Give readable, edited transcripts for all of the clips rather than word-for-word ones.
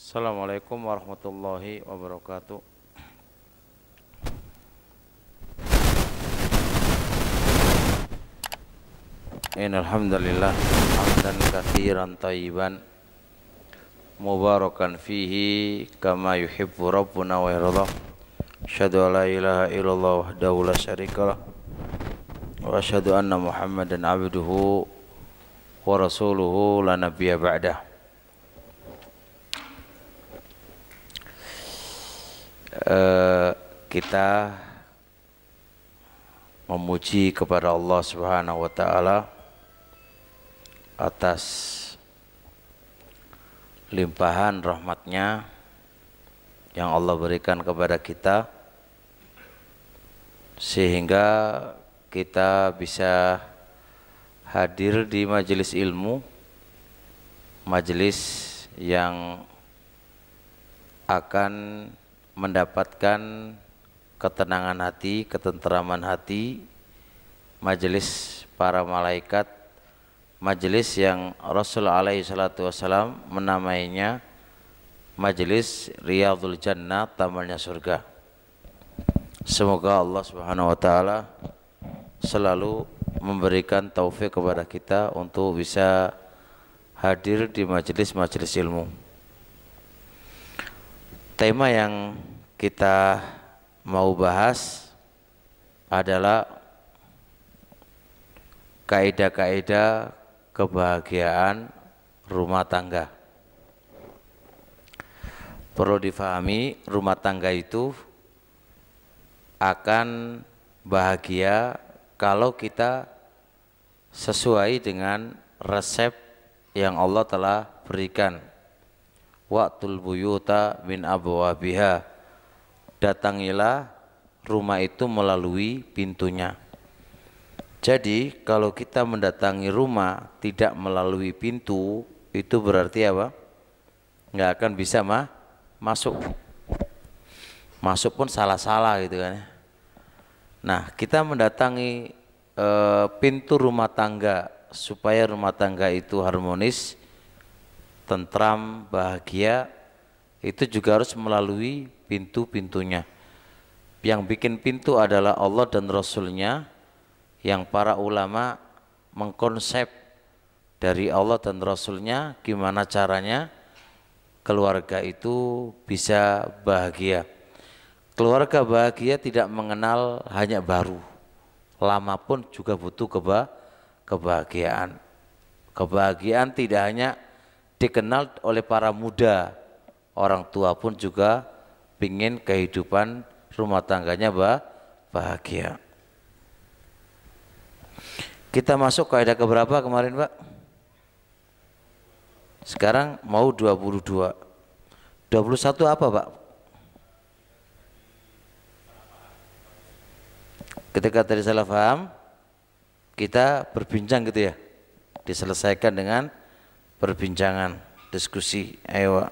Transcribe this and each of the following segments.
Assalamualaikum warahmatullahi wabarakatuh. Innal hamdalillah hamdan katsiran thayyiban mubarakan fihi kama yuhibbu rabbuna wa yarda. Asyhadu an la ilaha illallah wahdahu la syarikalah wa asyhadu anna Muhammadan abduhu wa rasuluhu la nabiyya ba'dah. Kita memuji kepada Allah Subhanahu wa taala atas limpahan rahmatnya yang Allah berikan kepada kita sehingga kita bisa hadir di majelis ilmu, majelis yang akan mendapatkan ketenangan hati, ketenteraman hati, majelis para malaikat, majelis yang Rasul alaihi salatu wassalam menamainya majelis Riyadhul Jannah, tamannya surga. Semoga Allah Subhanahu wa taala selalu memberikan taufik kepada kita untuk bisa hadir di majelis-majelis ilmu. Tema yang kita mau bahas adalah kaidah-kaidah kebahagiaan rumah tangga. Perlu difahami, rumah tangga itu akan bahagia kalau kita sesuai dengan resep yang Allah telah berikan. Wa'tul buyuta min abwabiha, datangilah rumah itu melalui pintunya. Jadi kalau kita mendatangi rumah tidak melalui pintu, itu berarti apa? Nggak akan bisa masuk. Masuk pun salah-salah gitu kan. Nah, kita mendatangi pintu rumah tangga supaya rumah tangga itu harmonis, tentram, bahagia, itu juga harus melalui pintu-pintunya. Yang bikin pintu adalah Allah dan Rasulnya, yang para ulama mengkonsep dari Allah dan Rasulnya gimana caranya keluarga itu bisa bahagia. Keluarga bahagia tidak mengenal hanya baru, lama pun juga butuh kebahagiaan. Kebahagiaan tidak hanya dikenal oleh para muda, orang tua pun juga ingin kehidupan rumah tangganya bahagia. Kita masuk kaidah keberapa kemarin, Pak? Sekarang mau 22. 21 apa, Pak? Ketika tadi salah paham, kita berbincang gitu ya. Diselesaikan dengan perbincangan, diskusi. Ayo.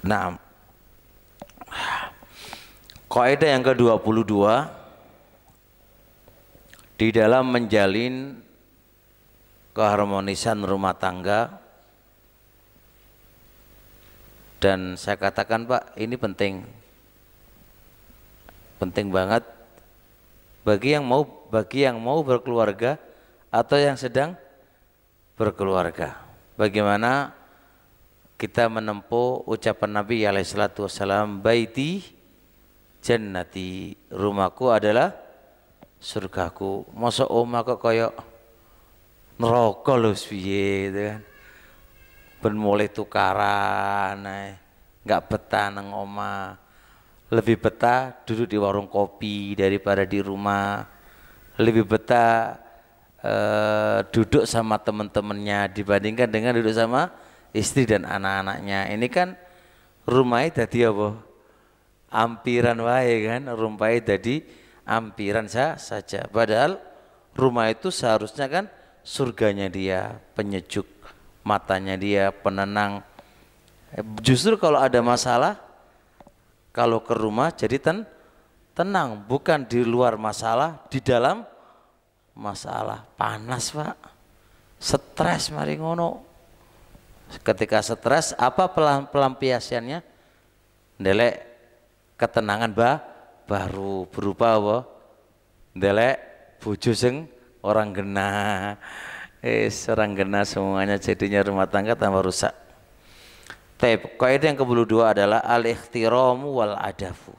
Nah, kaidah yang ke-22 di dalam menjalin keharmonisan rumah tangga, dan saya katakan Pak, ini penting banget bagi yang mau berkeluarga atau yang sedang berkeluarga. Bagaimana kita menempuh ucapan Nabi alaihi salatu wassalam, baiti jannati, rumahku adalah surgaku. Masa omah kok koyok neraka lho piye gitu kan. Ben mulai tukaran enggak betah nang omah. Lebih betah duduk di warung kopi daripada di rumah. Lebih betah duduk sama teman-temannya dibandingkan dengan duduk sama istri dan anak-anaknya. Ini kan rumahnya dadi apa? Ampiran wae kan, rumahnya dadi ampiran saja. Padahal rumah itu seharusnya kan surganya dia, penyejuk matanya dia, penenang. Justru kalau ada masalah, kalau ke rumah jadi tenang, bukan di luar masalah, di dalam masalah. Panas Pak, stres mari ngono. Ketika stres apa pelampiasannya? Ndelek ketenangan baru berupa apa? Ndelek bojo sing orang genah. Orang genah semuanya jadinya rumah tangga tambah rusak. Tapi kaidah yang ke-22 adalah al-ikhtiramu wal adafu.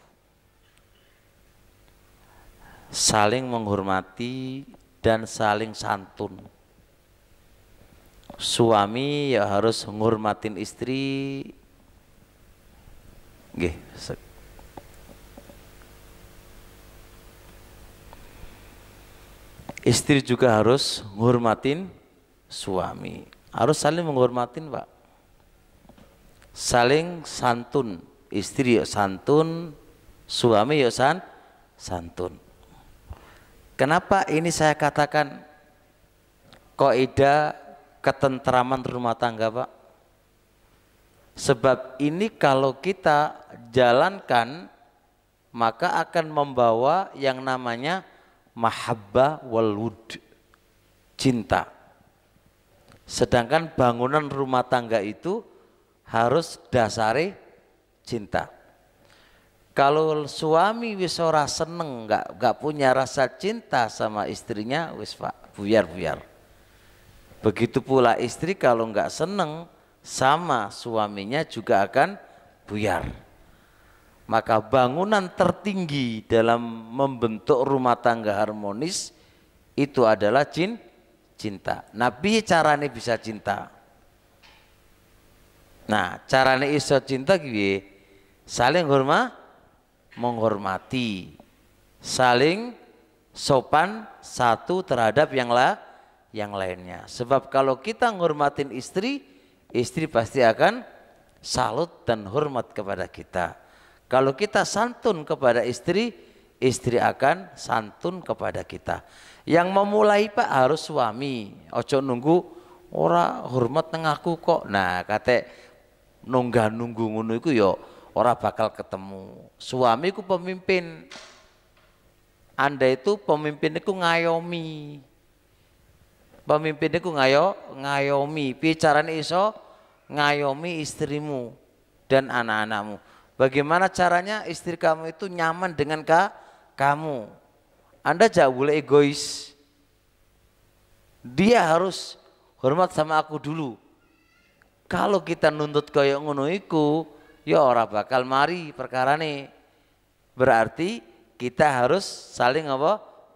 Saling menghormati dan saling santun. Suami ya harus menghormatin istri. Nggih. Istri juga harus menghormatin suami. Harus saling menghormatin, Pak. Saling santun. Istri ya santun, suami ya santun. Kenapa ini saya katakan kaidah ketentraman rumah tangga, Pak? Sebab ini kalau kita jalankan maka akan membawa yang namanya mahabbah wal wud, cinta. Sedangkan bangunan rumah tangga itu harus dasari cinta. Kalau suami wis ora seneng, nggak punya rasa cinta sama istrinya, wis Pak, buyar. Begitu pula istri kalau nggak seneng sama suaminya juga akan buyar. Maka bangunan tertinggi dalam membentuk rumah tangga harmonis itu adalah cinta. Nabi carane bisa cinta. Nah, carane iso cinta piye? Saling menghormati, saling sopan satu terhadap yang lainnya. Sebab kalau kita menghormatin istri, istri pasti akan salut dan hormat kepada kita. Kalau kita santun kepada istri, istri akan santun kepada kita. Yang memulai Pak harus suami. Ojo nunggu ora hormat nang aku kok. Nah, kate nunggu ngono iku ya ora bakal ketemu. Suami ku pemimpin. Anda itu pemimpin iku ngayomi. Pemimpin iku ngayomi. Bicarane iso ngayomi istrimu dan anak-anakmu. Bagaimana caranya istri kamu itu nyaman dengan kamu? Anda jangan boleh egois. Dia harus hormat sama aku dulu. Kalau kita nuntut kaya ngono iku, ya ora bakal mari perkarane. Berarti kita harus saling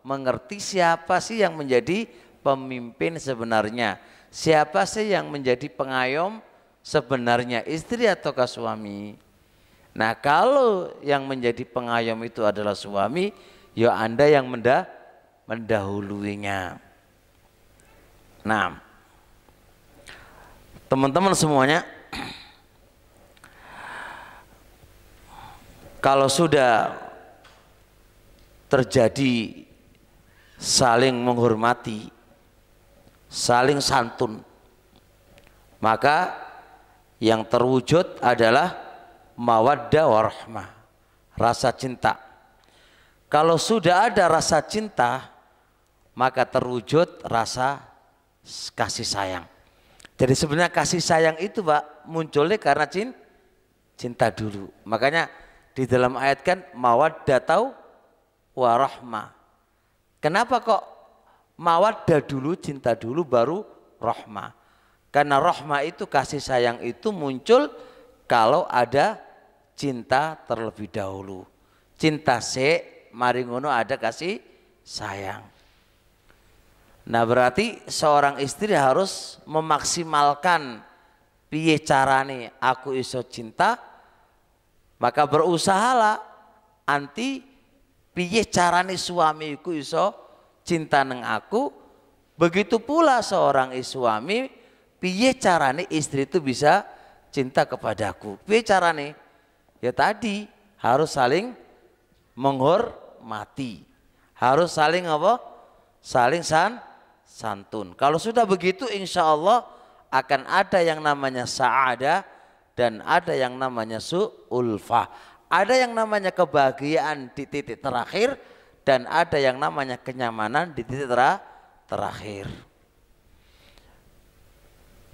mengerti siapa sih yang menjadi pemimpin sebenarnya. Siapa sih yang menjadi pengayom sebenarnya, istri ataukah suami? Nah, kalau yang menjadi pengayom itu adalah suami, ya Anda yang mendahuluinya. Nah, teman-teman semuanya, kalau sudah terjadi saling menghormati, saling santun, maka yang terwujud adalah mawaddah warahmah, rasa cinta. Kalau sudah ada rasa cinta, maka terwujud rasa kasih sayang. Jadi sebenarnya kasih sayang itu Pak munculnya karena cinta dulu. Makanya di dalam ayat kan mawaddah warahmah. Kenapa kok mawaddah dulu, cinta dulu baru rahmah? Karena rahmah itu kasih sayang itu muncul kalau ada cinta terlebih dahulu. Cinta mari ngono ada kasih sayang. Nah, berarti seorang istri harus memaksimalkan piye carane aku iso cinta, maka berusahalah anti piye carane suamiku iso cinta neng aku. Begitu pula seorang suami piye carane istri itu bisa cinta kepadaku. Piye carane? Ya tadi harus saling menghormati, harus saling saling santun. Kalau sudah begitu insya Allah akan ada yang namanya sa'adah dan ada yang namanya su'ulfah. Ada yang namanya kebahagiaan di titik terakhir dan ada yang namanya kenyamanan di titik terakhir.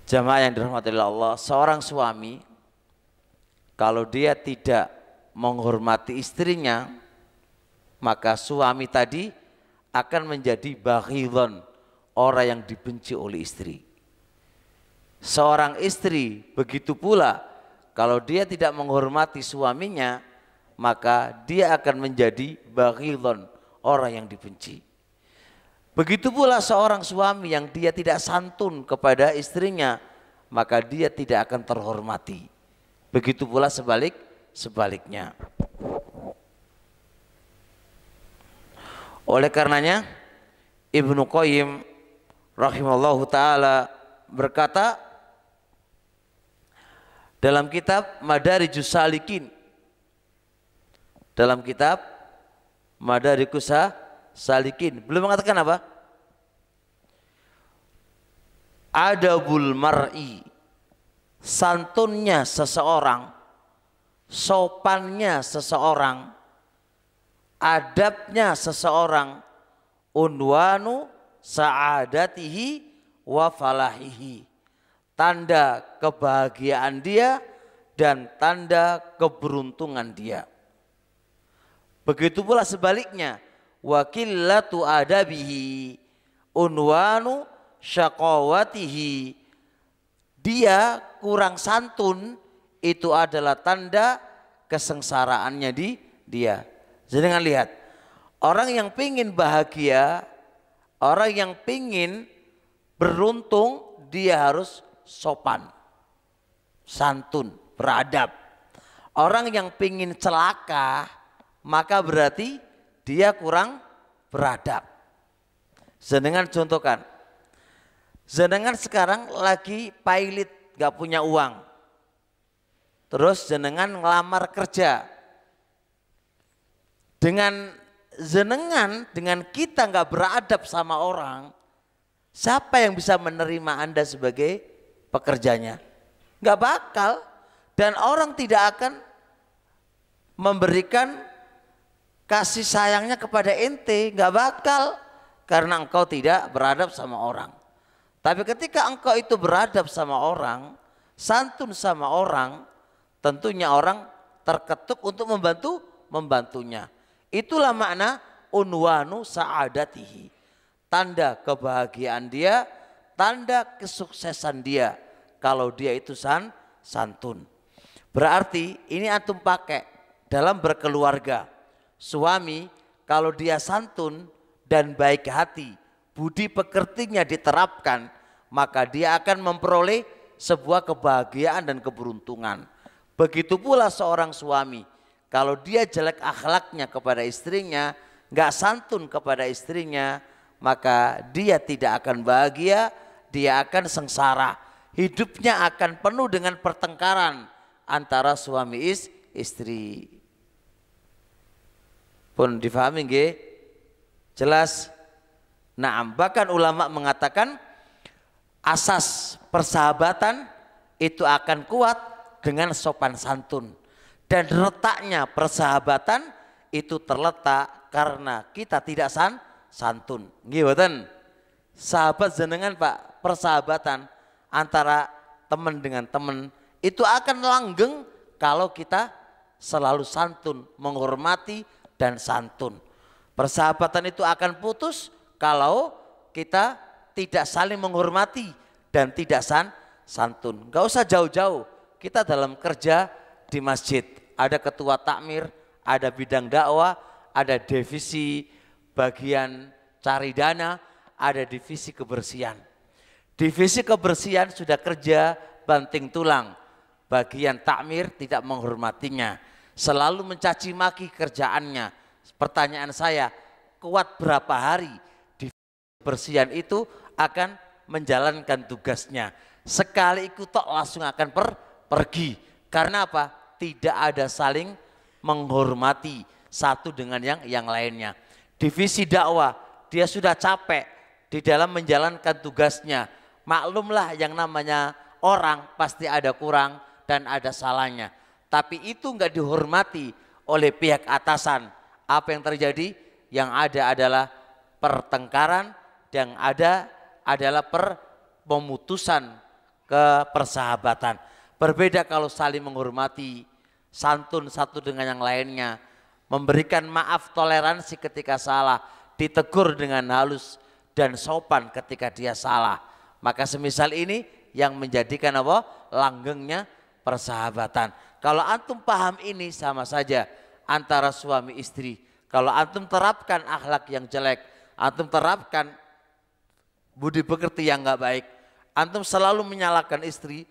Jamaah yang dirahmati Allah, seorang suami kalau dia tidak menghormati istrinya, maka suami tadi akan menjadi baghidhan, orang yang dibenci oleh istri. Seorang istri begitu pula, kalau dia tidak menghormati suaminya, maka dia akan menjadi baghidhan, orang yang dibenci. Begitu pula seorang suami yang dia tidak santun kepada istrinya, maka dia tidak akan terhormati. Begitu pula sebaliknya. Oleh karenanya Ibnu Qayyim rahimallahu taala berkata dalam kitab Madarijus Salikin, dalam kitab Madarijus Salikin, belum mengatakan apa? Adabul mar'i, santunnya seseorang, sopannya seseorang, adabnya seseorang, unwanu sa'adatihi wa falahihi, tanda kebahagiaan dia dan tanda keberuntungan dia. Begitu pula sebaliknya, wa qillatu adabihi unwanu syaqawatihi, dia kurang santun itu adalah tanda kesengsaraannya dia. Jangan lihat, orang yang pingin bahagia, orang yang pingin beruntung, dia harus sopan, santun, beradab. Orang yang pingin celaka, maka berarti dia kurang beradab. Jenengan contohkan, jenengan sekarang lagi pailit, gak punya uang, terus jenengan ngelamar kerja. Dengan kita gak beradab sama orang, siapa yang bisa menerima Anda sebagai pekerjanya? Gak bakal. Dan orang tidak akan memberikan kasih sayangnya kepada ente, gak bakal, karena engkau tidak beradab sama orang. Tapi ketika engkau itu beradab sama orang, santun sama orang, tentunya orang terketuk untuk membantunya. Itulah makna unwanu sa'adatihi, tanda kebahagiaan dia, tanda kesuksesan dia kalau dia itu santun. Berarti ini antum pakai dalam berkeluarga. Suami kalau dia santun dan baik hati, budi pekertinya diterapkan, maka dia akan memperoleh sebuah kebahagiaan dan keberuntungan. Begitu pula seorang suami, kalau dia jelek akhlaknya kepada istrinya, gak santun kepada istrinya, maka dia tidak akan bahagia, dia akan sengsara. Hidupnya akan penuh dengan pertengkaran antara suami istri. Pun difahami nggih? Jelas? Nah, bahkan ulama mengatakan asas persahabatan itu akan kuat dengan sopan santun. Dan letaknya persahabatan itu terletak karena kita tidak santun. Nggih mboten? Sahabat jenengan Pak, persahabatan antara teman dengan teman itu akan langgeng kalau kita selalu santun, menghormati dan santun. Persahabatan itu akan putus kalau kita tidak saling menghormati dan tidak santun. Gak usah jauh-jauh, kita dalam kerja di masjid, ada ketua takmir, ada bidang dakwah, ada divisi bagian cari dana, ada divisi kebersihan. Divisi kebersihan sudah kerja banting tulang, bagian takmir tidak menghormatinya, selalu mencaci maki kerjaannya. Pertanyaan saya, kuat berapa hari divisi kebersihan itu akan menjalankan tugasnya? Sekali ikut tok langsung akan pergi. Karena apa? Tidak ada saling menghormati satu dengan yang lainnya. Divisi dakwah, dia sudah capek di dalam menjalankan tugasnya. Maklumlah yang namanya orang pasti ada kurang dan ada salahnya. Tapi itu enggak dihormati oleh pihak atasan. Apa yang terjadi? Yang ada adalah pertengkaran, yang ada adalah pemutusan kepersahabatan. Berbeda kalau saling menghormati, santun satu dengan yang lainnya, memberikan maaf, toleransi ketika salah, ditegur dengan halus dan sopan ketika dia salah. Maka semisal ini yang menjadikan apa? Langgengnya persahabatan. Kalau antum paham ini sama saja antara suami istri. Kalau antum terapkan akhlak yang jelek, antum terapkan budi pekerti yang enggak baik, antum selalu menyalahkan istri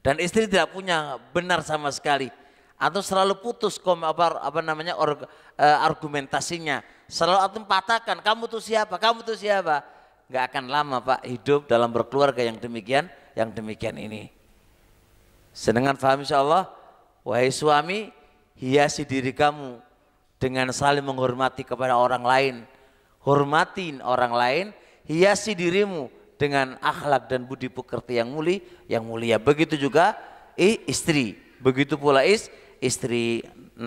dan istri tidak punya benar sama sekali. Antum selalu putus argumentasinya. Selalu antum patahkan, kamu tuh siapa? Kamu tuh siapa? Enggak akan lama Pak hidup dalam berkeluarga yang demikian ini. Sedangkan faham insyaallah, wahai suami, hiasi diri kamu dengan saling menghormati kepada orang lain. Hormatin orang lain, hiasi dirimu dengan akhlak dan budi pekerti yang mulia. Begitu juga istri, begitu pula istri. 6.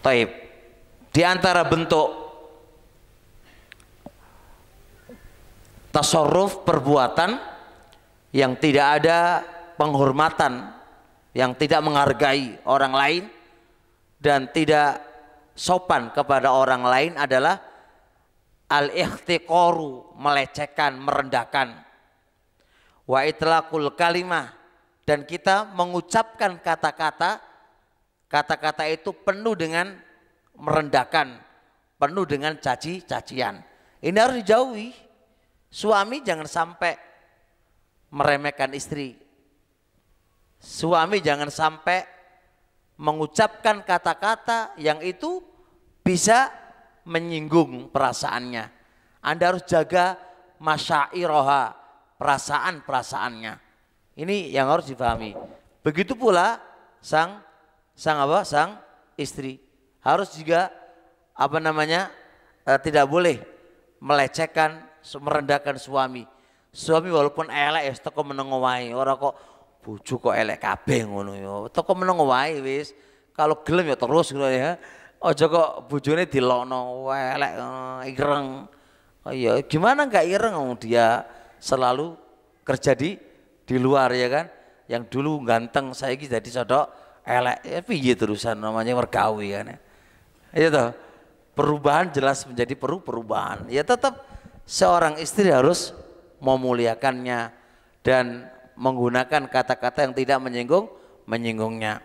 Taib. Di antara bentuk tasarruf perbuatan yang tidak ada penghormatan, yang tidak menghargai orang lain dan tidak sopan kepada orang lain adalah al-ihtiqaru, melecehkan, merendahkan, wa itlaqul kalimah, dan kita mengucapkan kata-kata itu penuh dengan merendahkan, penuh dengan caci-cacian. Ini harus dijauhi. Suami jangan sampai meremehkan istri. Suami jangan sampai mengucapkan kata-kata yang itu bisa menyinggung perasaannya. Anda harus jaga masyairoha, perasaan-perasaannya. Ini yang harus dipahami. Begitu pula sang istri harus juga tidak boleh melecehkan, merendahkan suami. Suami walaupun elek ya teko menengo wae, ora kok bojo kok elek kabeh ngono ya. Teko menengo wae wis. Kalau gelem ya terus ngono ya. Aja kok bojone dilokno elek ireng. Oh iya, gimana enggak ireng dia selalu kerja di luar ya kan. Yang dulu ganteng saiki jadi sodok elek. Ya piye terusan namanya mergawi kan. Ya toh. Perubahan jelas menjadi perubahan. Ya tetap seorang istri harus memuliakannya dan menggunakan kata-kata yang tidak menyinggungnya.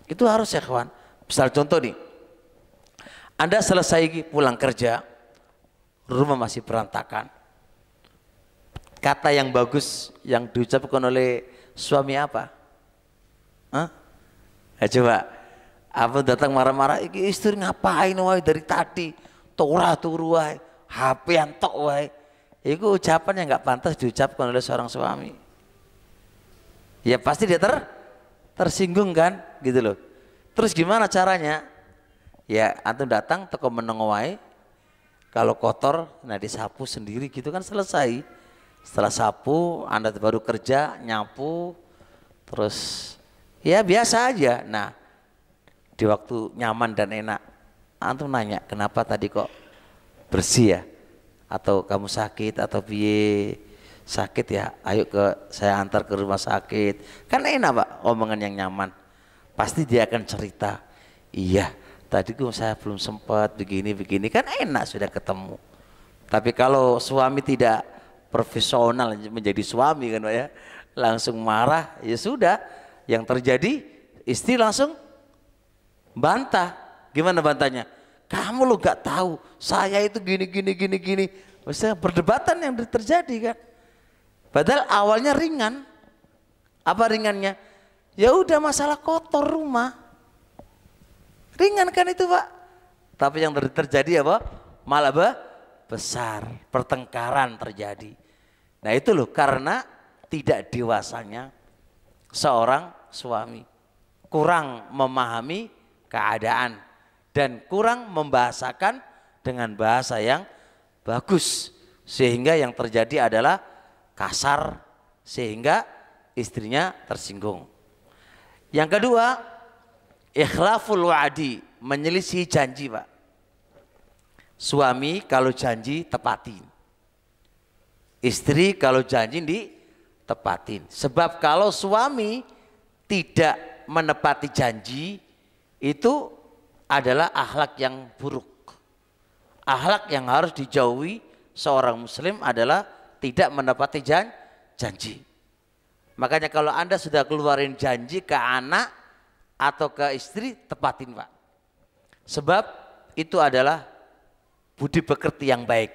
Itu harus ya kawan. Misal contoh nih, Anda selesai pulang kerja, rumah masih berantakan. Kata yang bagus yang diucapkan oleh suami apa? Hah? Ya coba, apa datang marah-marah, iki istri ngapain wae dari tadi? Turu wae, HP antok wae. Itu ucapan yang nggak pantas diucapkan oleh seorang suami. Ya pasti dia tersinggung kan, gitu loh. Terus gimana caranya? Ya antum datang toko menengo wae. Kalau kotor, nah disapu sendiri gitu kan selesai. Setelah sapu, Anda baru kerja, nyapu, terus ya biasa aja. Nah di waktu nyaman dan enak, antum nanya kenapa tadi kok bersih ya? Atau kamu sakit atau piye? Sakit ya, ayo saya antar ke rumah sakit. Kan enak Pak, omongan yang nyaman. Pasti dia akan cerita, iya tadi saya belum sempat begini kan enak sudah ketemu. Tapi kalau suami tidak profesional menjadi suami kan Pak ya, langsung marah, ya sudah. Yang terjadi istri langsung bantah. Gimana bantahnya? Kamu lo gak tahu saya itu gini. Maksudnya perdebatan yang terjadi kan. Padahal awalnya ringan. Apa ringannya? Ya udah masalah kotor rumah. Ringan kan itu Pak. Tapi yang terjadi apa? Malah besar. Pertengkaran terjadi. Nah itu loh karena tidak dewasanya seorang suami. Kurang memahami keadaan. Dan kurang membahasakan dengan bahasa yang bagus. Sehingga yang terjadi adalah kasar sehingga istrinya tersinggung. Yang kedua, ikhlaful wa'di, menyelisih janji, Pak. Suami kalau janji tepatin, istri kalau janji ditepatin. Sebab kalau suami tidak menepati janji, itu adalah akhlak yang buruk. Akhlak yang harus dijauhi seorang muslim adalah tidak menepati janji. Makanya kalau Anda sudah keluarin janji ke anak atau ke istri, tepatin, Pak. Sebab itu adalah budi pekerti yang baik.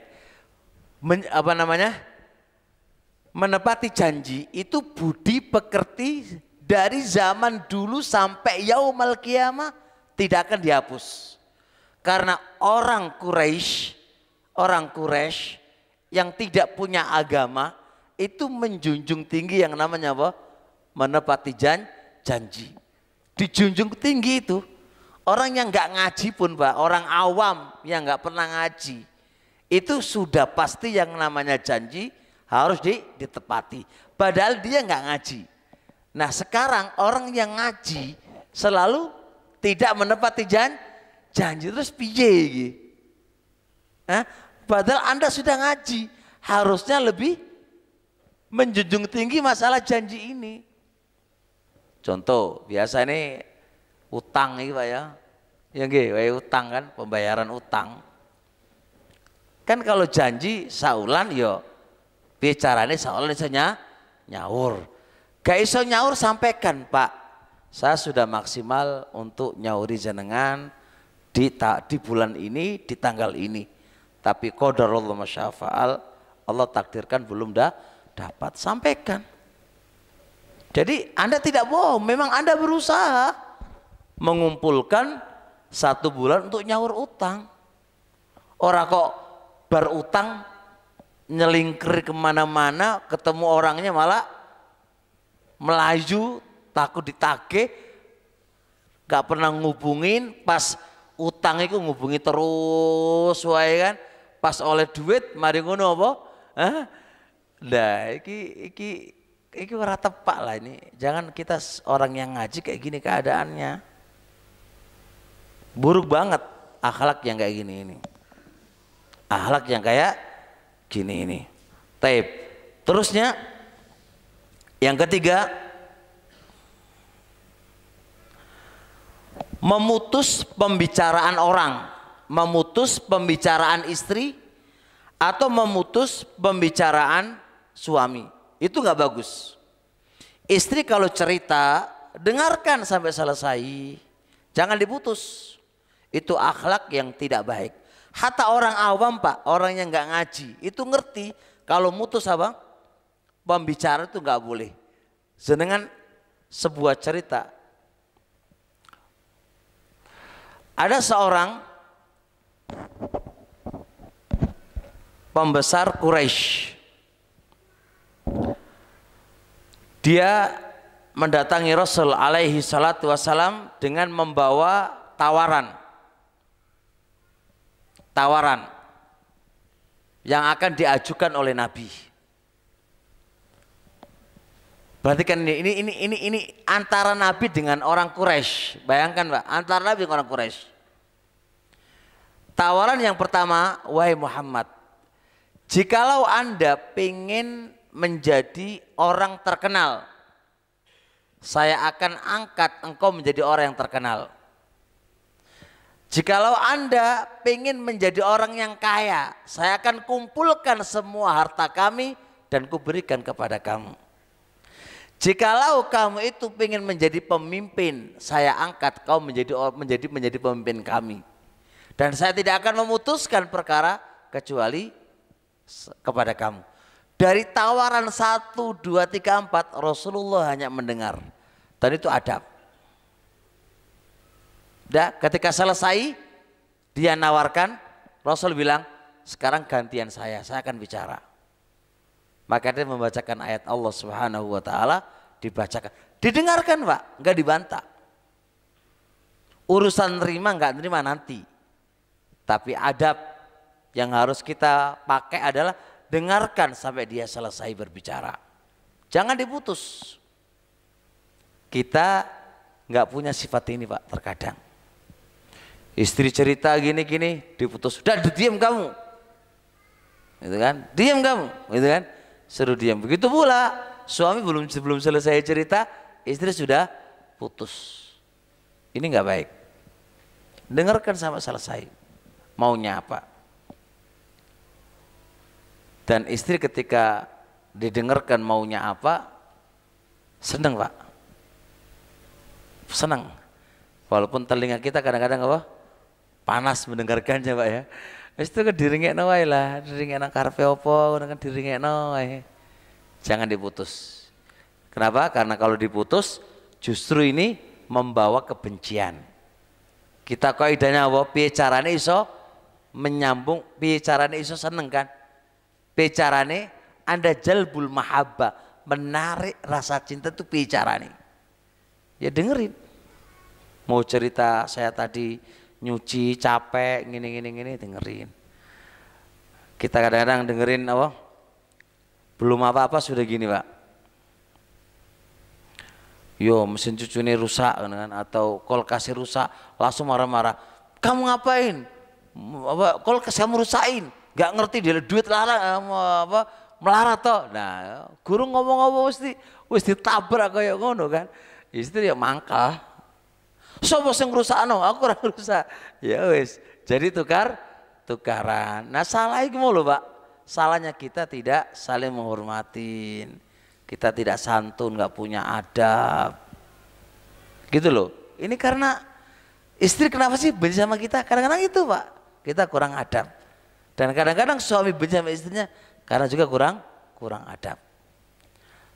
Menepati janji itu budi pekerti dari zaman dulu sampai yaumul qiyamah, tidak akan dihapus. Karena orang Quraisy yang tidak punya agama itu menjunjung tinggi yang namanya apa? Menepati janji. Dijunjung tinggi itu. Orang yang nggak ngaji pun, Pak, orang awam yang nggak pernah ngaji, itu sudah pasti yang namanya janji harus ditepati. Padahal dia nggak ngaji. Nah sekarang orang yang ngaji selalu tidak menepati janji, terus piye iki? Padahal Anda sudah ngaji, harusnya lebih menjunjung tinggi masalah janji ini. Contoh biasa ini utang iki, Pak ya. Ya nggih, utang kan, pembayaran utang. Kan kalau janji saulan yo bicarane saulan iso nyaur. Gak iso nyaur sampaikan, Pak. Saya sudah maksimal untuk nyauri jenengan di bulan ini, di tanggal ini. Tapi qadarullah masyafa'al, Allah takdirkan belum dapat, sampaikan. Jadi Anda tidak bohong, memang Anda berusaha mengumpulkan 1 bulan untuk nyaur utang. Orang kok berutang nyelingkir kemana-mana, ketemu orangnya malah melaju, takut ditagih, gak pernah ngubungin, pas utang itu ngubungi terus wae kan, pas oleh duit mari ngono apa? Nah, iki ora tepak lah ini. Jangan kita orang yang ngaji kayak gini keadaannya. Buruk banget akhlak yang kayak gini ini. Akhlak yang kayak gini ini. Taib. Terusnya yang ketiga, memutus pembicaraan orang, memutus pembicaraan istri atau memutus pembicaraan suami. Itu nggak bagus. Istri kalau cerita, dengarkan sampai selesai, jangan diputus. Itu akhlak yang tidak baik. Hatta orang awam, Pak, orang yang nggak ngaji itu ngerti kalau mutus apa? Pembicara itu nggak boleh. Sedangkan sebuah cerita, ada seorang pembesar Quraisy. Dia mendatangi Rasul alaihi salatu wassalam dengan membawa tawaran yang akan diajukan oleh Nabi. Berarti kan ini antara Nabi dengan orang Quraisy. Bayangkan, Pak, antara Nabi dengan orang Quraisy. Tawaran yang pertama, wahai Muhammad, jikalau Anda pengen menjadi orang terkenal, saya akan angkat engkau menjadi orang yang terkenal. Jikalau Anda pengen menjadi orang yang kaya, saya akan kumpulkan semua harta kami dan kuberikan kepada kamu. Jikalau kamu itu pengen menjadi pemimpin, saya angkat kau menjadi pemimpin kami. Dan saya tidak akan memutuskan perkara kecuali kepada kamu. Dari tawaran 1, 2, 3, 4 Rasulullah hanya mendengar. Dan itu adab. Ketika selesai dia nawarkan, Rasul bilang, sekarang gantian saya akan bicara. Maka dia membacakan ayat Allah Subhanahu wa taala, dibacakan. Didengarkan, Pak, enggak dibantah. Urusan nerima enggak nerima nanti. Tapi adab yang harus kita pakai adalah dengarkan sampai dia selesai berbicara. Jangan diputus. Kita nggak punya sifat ini Pak terkadang. Istri cerita gini-gini diputus. Udah diam kamu. Gitu kan? Diam kamu, gitu kan? Suruh diam. Begitu pula suami sebelum selesai cerita, istri sudah putus. Ini nggak baik. Dengarkan sampai selesai. Maunya apa? Dan istri ketika didengarkan maunya apa, senang Pak. Senang. Walaupun telinga kita kadang-kadang apa? Panas mendengarkannya Pak ya. Wis itu diringekno wae lah, diringekno karepe apa, kan diringekno wae. Jangan diputus. Kenapa? Karena kalau diputus justru ini membawa kebencian. Kita kaidahnya apa? Piye carane iso menyambung, piye carane iso seneng kan? Piye carane Anda jalbul mahabbah, menarik rasa cinta itu piye carane? Ya dengerin. Mau cerita saya tadi nyuci capek gini dengerin. Kita kadang-kadang dengerin apa? Belum apa-apa sudah gini Pak. Yo mesin cuci ini rusak kan, atau kulkas rusak langsung marah-marah. Kamu ngapain? Apa kulkas kamu rusakin? Gak ngerti dia duit larang apa melarat toh. Nah, guru ngomong-ngomong wis ditabrak kayak ngono kan. Istri ya mangkal. Sopo sing ngrusakno, aku ora rusak. Ya wis, jadi tukaran. Nah, salah iki lho, Pak. Salahnya kita tidak saling menghormatin. Kita tidak santun, nggak punya adab. Gitu loh. Ini karena istri kenapa sih benci sama kita? Kadang-kadang itu, Pak. Kita kurang adab. Dan kadang-kadang suami benci sama istrinya karena juga kurang adab.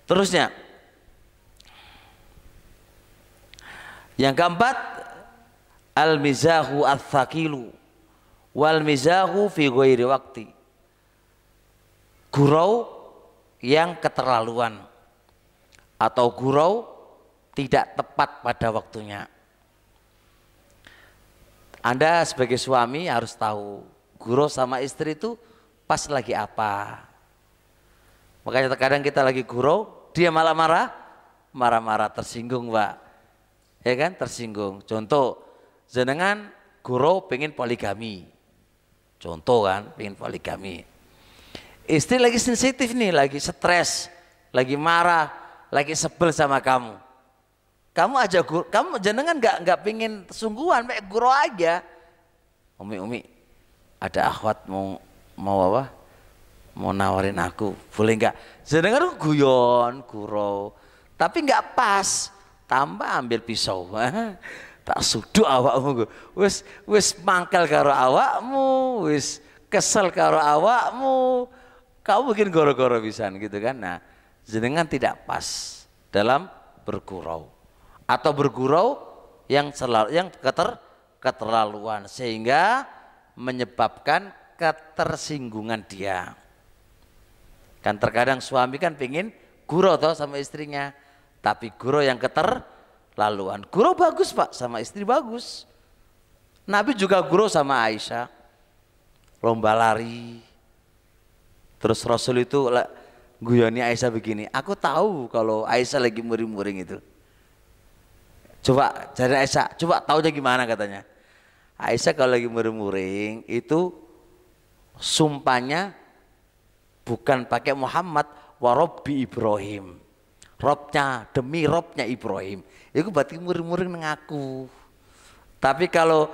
Terusnya yang keempat, al-mizahu ats-tsaqilu wal mizahu fi ghairi waqti. Gurau yang keterlaluan atau gurau tidak tepat pada waktunya. Anda sebagai suami harus tahu gurau sama istri itu pas lagi apa. Makanya terkadang kita lagi gurau, dia malah marah-marah tersinggung, Pak. Ya kan, tersinggung. Contoh, jenengan guru pengen poligami. Contoh kan, pengen poligami. Istri lagi sensitif nih, lagi stres, lagi marah, lagi sebel sama kamu. Kamu jenengan nggak pengen sungguhan, kayak guru aja. Umi, ada akhwat mau apa? Mau nawarin aku, boleh nggak? Jenengan guyon, guru, tapi nggak pas. Tambah ambil pisau, tak suduk awakmu, wis mangkel karo awakmu, wis kesel karo awakmu, kamu bikin goro-goro pisan gitu kan. Nah, jenengan tidak pas dalam bergurau atau bergurau yang keterlaluan sehingga menyebabkan ketersinggungan dia. Kan terkadang suami kan pingin gurau toh sama istrinya. Tapi guru yang keterlaluan. Guru bagus Pak, sama istri bagus. Nabi juga guru sama Aisyah. Lomba lari. Terus Rasul itu guyoni Aisyah begini. Aku tahu kalau Aisyah lagi muring-muring itu. Coba cari Aisyah, coba tahunya gimana katanya. Aisyah kalau lagi muring-muring itu sumpahnya bukan pakai Muhammad wa Rabbi Ibrahim. Robnya demi Robnya Ibrahim, itu berarti muring-muring nang aku. Tapi kalau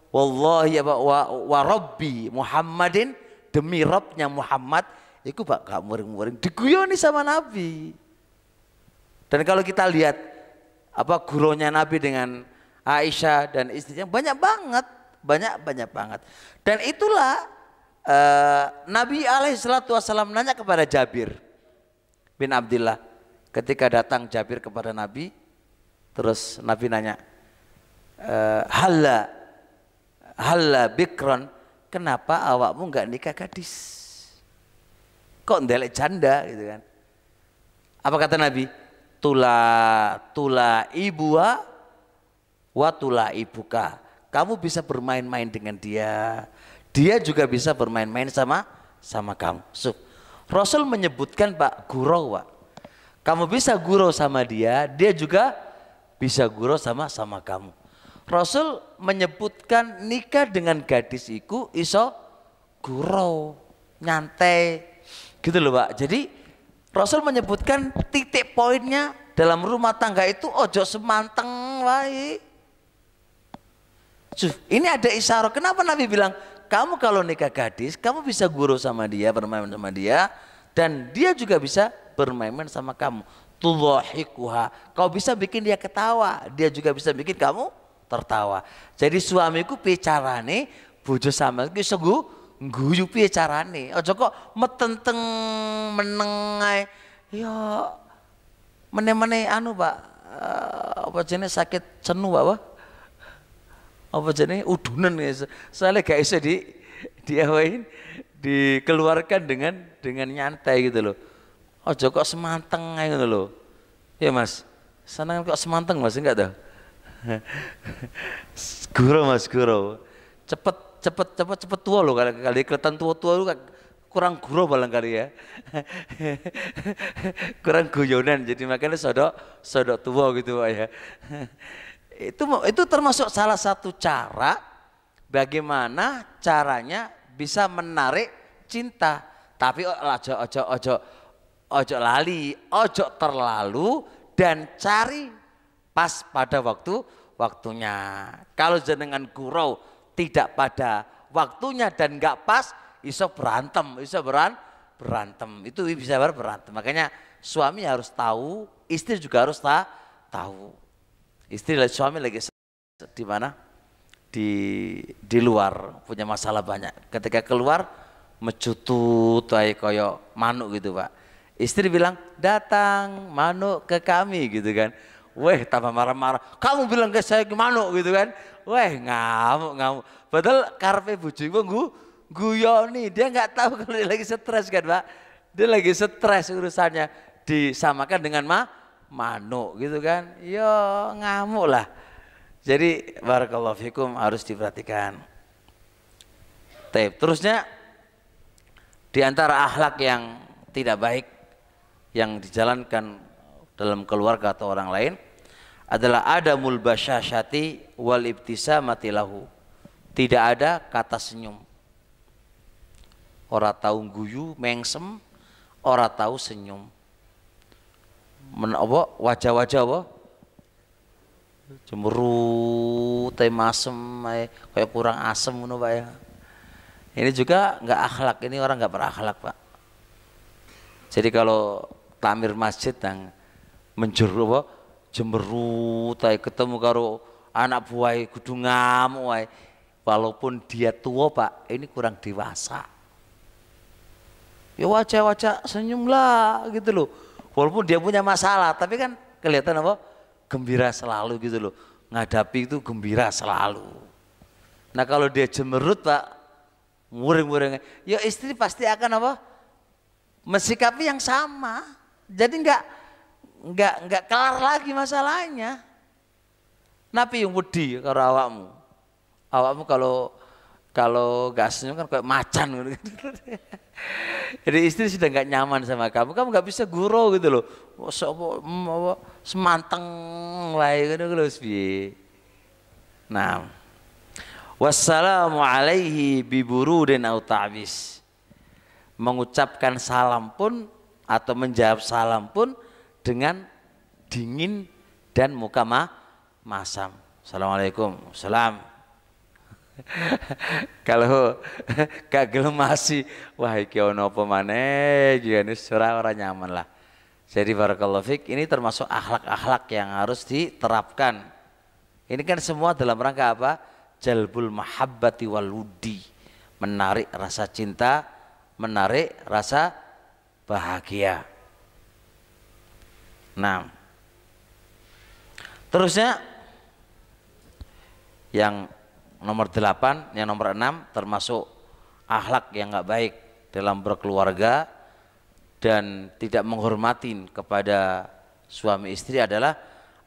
wallahi wa Rabbi Muhammadin, demi Robnya Muhammad, itu gak muring-muring, diguyoni sama Nabi. Dan kalau kita lihat apa gurunya Nabi dengan Aisyah dan istrinya banyak banget. Dan itulah Nabi alaihissalam nanya kepada Jabir bin Abdullah. Ketika datang Jabir kepada Nabi, terus Nabi nanya, halla bikron, kenapa awakmu nggak nikah gadis? Kok ndelek janda gitu kan? Apa kata Nabi? Tula ibuha wa tula ibuka. Kamu bisa bermain-main dengan dia, dia juga bisa bermain-main sama kamu. Rasul menyebutkan Pak gurau Pak. Kamu bisa gurau sama dia, dia juga bisa gurau sama kamu. Rasul menyebutkan nikah dengan gadis iku iso gurau, nyantai gitu loh Pak. Jadi Rasul menyebutkan titik poinnya dalam rumah tangga itu ojo semanteng wae. Ini ada isyarat. Kenapa Nabi bilang kamu kalau nikah gadis, kamu bisa gurau sama dia, bermain sama dia, dan dia juga bisa bermain sama kamu. Tudhahikuha, kau bisa bikin dia ketawa, dia juga bisa bikin kamu tertawa. Jadi suamiku bicarane bojo sampean ki iso guyu piye carane. Aja kok metenteng meneng ae. Ya meneh-meneh anu Pak, apa jenis sakit cenu Pak? Apa jenis udunan ya. Soalnya gak iso diawain, dikeluarkan dengan nyantai gitu loh. Aja kok semanteng ae ngono lho. Ya Mas, seneng kok semanteng Mas enggak dah? Guru Mas guru, cepet tua loh, kali kelihatan tua lu kurang guru barangkali ya. Kurang guyonan, jadi makanya sodok tua gitu Pak ya. Itu termasuk salah satu cara bagaimana caranya bisa menarik cinta. Tapi ojo lali, ojo terlalu, dan cari pas pada waktunya. Kalau jenengan gurau tidak pada waktunya dan nggak pas, iso berantem, itu bisa berantem. Makanya suami harus tahu, istri juga harus tahu. Istri suami lagi di mana? Di luar punya masalah banyak. Ketika keluar mecutu koyo manuk gitu Pak. Istri bilang datang manuk ke kami gitu kan. Weh tambah marah-marah. Kamu bilang ke saya gimana gitu kan? Weh ngamuk. Padahal karpe bojoku guyoni, dia nggak tahu kalau dia lagi stres kan Pak. Dia lagi stres urusannya, disamakan dengan manuk gitu kan. Yo ngamuk lah. Jadi barakallahu fikum harus diperhatikan. Terusnya di antara akhlak yang tidak baik yang dijalankan dalam keluarga atau orang lain adalah adamul basyasyati wal ibtisamati lahu. Tidak ada kata senyum. Ora tahu guyu, mengsem, ora tahu senyum. Wajah-wajah apa? Cemberut, masem, kayak kurang asem ngono Pak ya. Ini juga nggak akhlak, ini orang nggak berakhlak Pak. Jadi kalau takmir masjid yang jemberut ketemu karo anak buah kudu ngamuk wae. Walaupun dia tua Pak, ini kurang dewasa. Ya wajah-wajah senyum lah gitu loh. Walaupun dia punya masalah, tapi kan kelihatan apa? Gembira selalu gitu loh. Ngadapi itu gembira selalu. Nah kalau dia jemberut Pak, muring-muring, ya istri pasti akan apa? Mensikapi yang sama. Jadi enggak kelar lagi masalahnya. Napi yang wedi karo awakmu. Awakmu kalau gak senyum kan kayak macan gitu. Jadi istri sudah nggak nyaman sama kamu nggak bisa gurau gitu loh. Semanteng wae gitu loh piye. Nah, wassalamu alaihi biburudin au ta'bis. Mengucapkan salam pun atau menjawab salam pun dengan dingin dan muka masam. Assalamualaikum, salam. Kalau gak gelem masih, wah iki ono apa maneh jane ora nyaman lah. Jadi barakallahu fik, ini termasuk akhlak-akhlak yang harus diterapkan. Ini kan semua dalam rangka apa? Jalbul mahabbati wal wudi, menarik rasa cinta, menarik rasa bahagia. Nah, terusnya yang nomor 8, yang nomor 6 termasuk akhlak yang nggak baik dalam berkeluarga dan tidak menghormati kepada suami istri adalah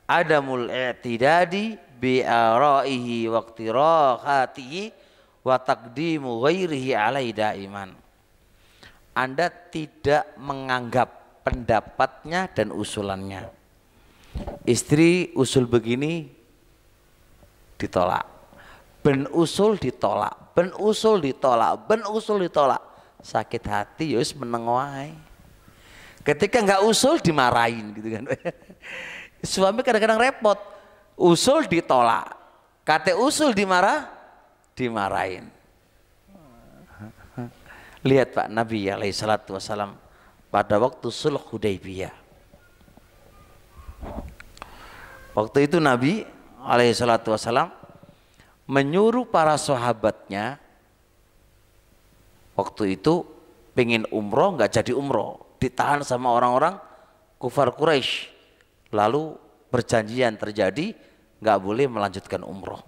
adamul i'tidadi bi araihi wa iqtirahatihi wa taqdimu ghairihi alai daiman. Anda tidak menganggap pendapatnya dan usulannya. Istri usul begini ditolak, ben usul ditolak, ben usul ditolak, ben usul ditolak. Sakit hati yus menengoai. Ketika nggak usul dimarahin gitu kan. Suami kadang-kadang repot, usul ditolak, kata usul dimarahin. Lihat Pak Nabi alaihi salatu wassalam pada waktu sulh Hudaybiyah. Waktu itu Nabi alaihi salatu wassalam menyuruh para sahabatnya, waktu itu pengen umroh nggak jadi umroh, ditahan sama orang-orang kufar Quraisy, lalu perjanjian terjadi nggak boleh melanjutkan umroh.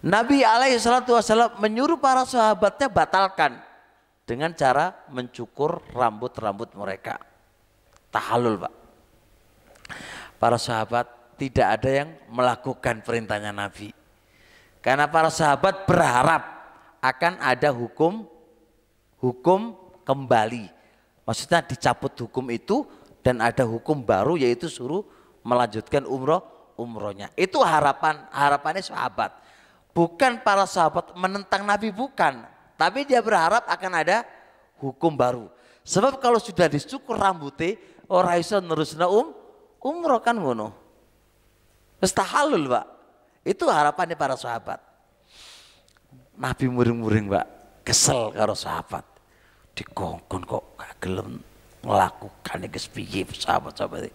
Nabi alaihi salatu wassalam menyuruh para sahabatnya batalkan dengan cara mencukur rambut-rambut mereka. Tahallul Pak. Para sahabat tidak ada yang melakukan perintahnya Nabi, karena para sahabat berharap akan ada hukum kembali, maksudnya dicabut hukum itu dan ada hukum baru, yaitu suruh melanjutkan umrohnya. Itu harapannya sahabat, bukan para sahabat menentang Nabi, bukan, tapi dia berharap akan ada hukum baru. Sebab kalau sudah dicukur rambutnya orang iso nerusna umroh kan ngono. Wis tahallul Pak. Itu harapannya para sahabat. Nabi muring-muring Pak, kesel karo sahabat. Dikongkon kok gak gelem melakukan iki piye sahabat-sahabat.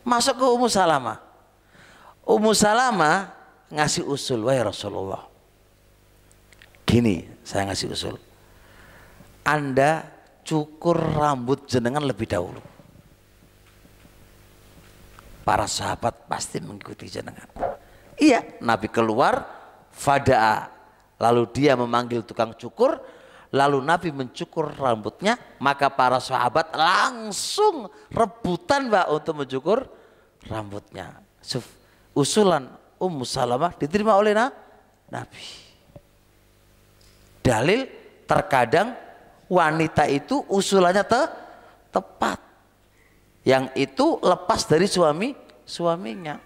Masuk ke Ummu Salamah. Ummu Salamah ngasih usul, wahai Rasulullah. Gini, saya ngasih usul. Anda cukur rambut jenengan lebih dahulu. Para sahabat pasti mengikuti jenengan. Iya, Nabi keluar, fada'a, lalu dia memanggil tukang cukur, lalu Nabi mencukur rambutnya, maka para sahabat langsung rebutan Mbak untuk mencukur rambutnya. Usulan Ummu Salamah diterima oleh Nabi. Dalil terkadang wanita itu usulannya tepat, yang itu lepas dari suaminya.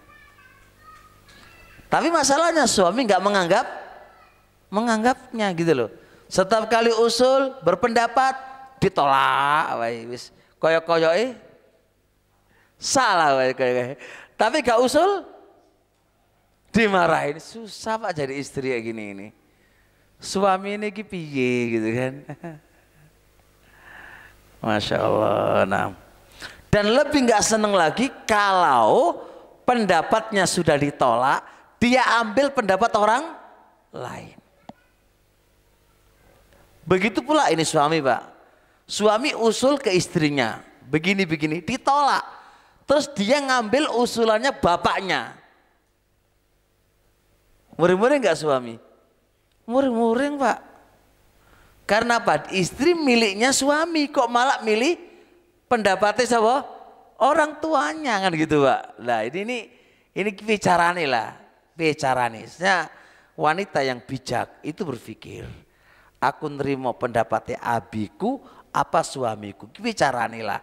Tapi masalahnya suami nggak menganggapnya gitu loh. Setiap kali usul berpendapat ditolak, wis koyok salah, tapi gak usul dimarahin. Susah Pak jadi istri kayak gini ini. Suami ini piye gitu kan. Masya Allah. Nah. Dan lebih nggak seneng lagi kalau pendapatnya sudah ditolak, dia ambil pendapat orang lain. Begitu pula ini suami Pak. Suami usul ke istrinya, begini-begini, ditolak. Terus dia ngambil usulannya bapaknya. Muring-muring nggak suami? Muring-muring Pak. Karena apa? Istri miliknya suami, kok malah milih pendapatnya siapa? Orang tuanya kan gitu Pak. Nah ini bicarane lah, bicarane. Nah, wanita yang bijak itu berpikir, aku nerima pendapatnya abiku apa suamiku? Bicarane lah.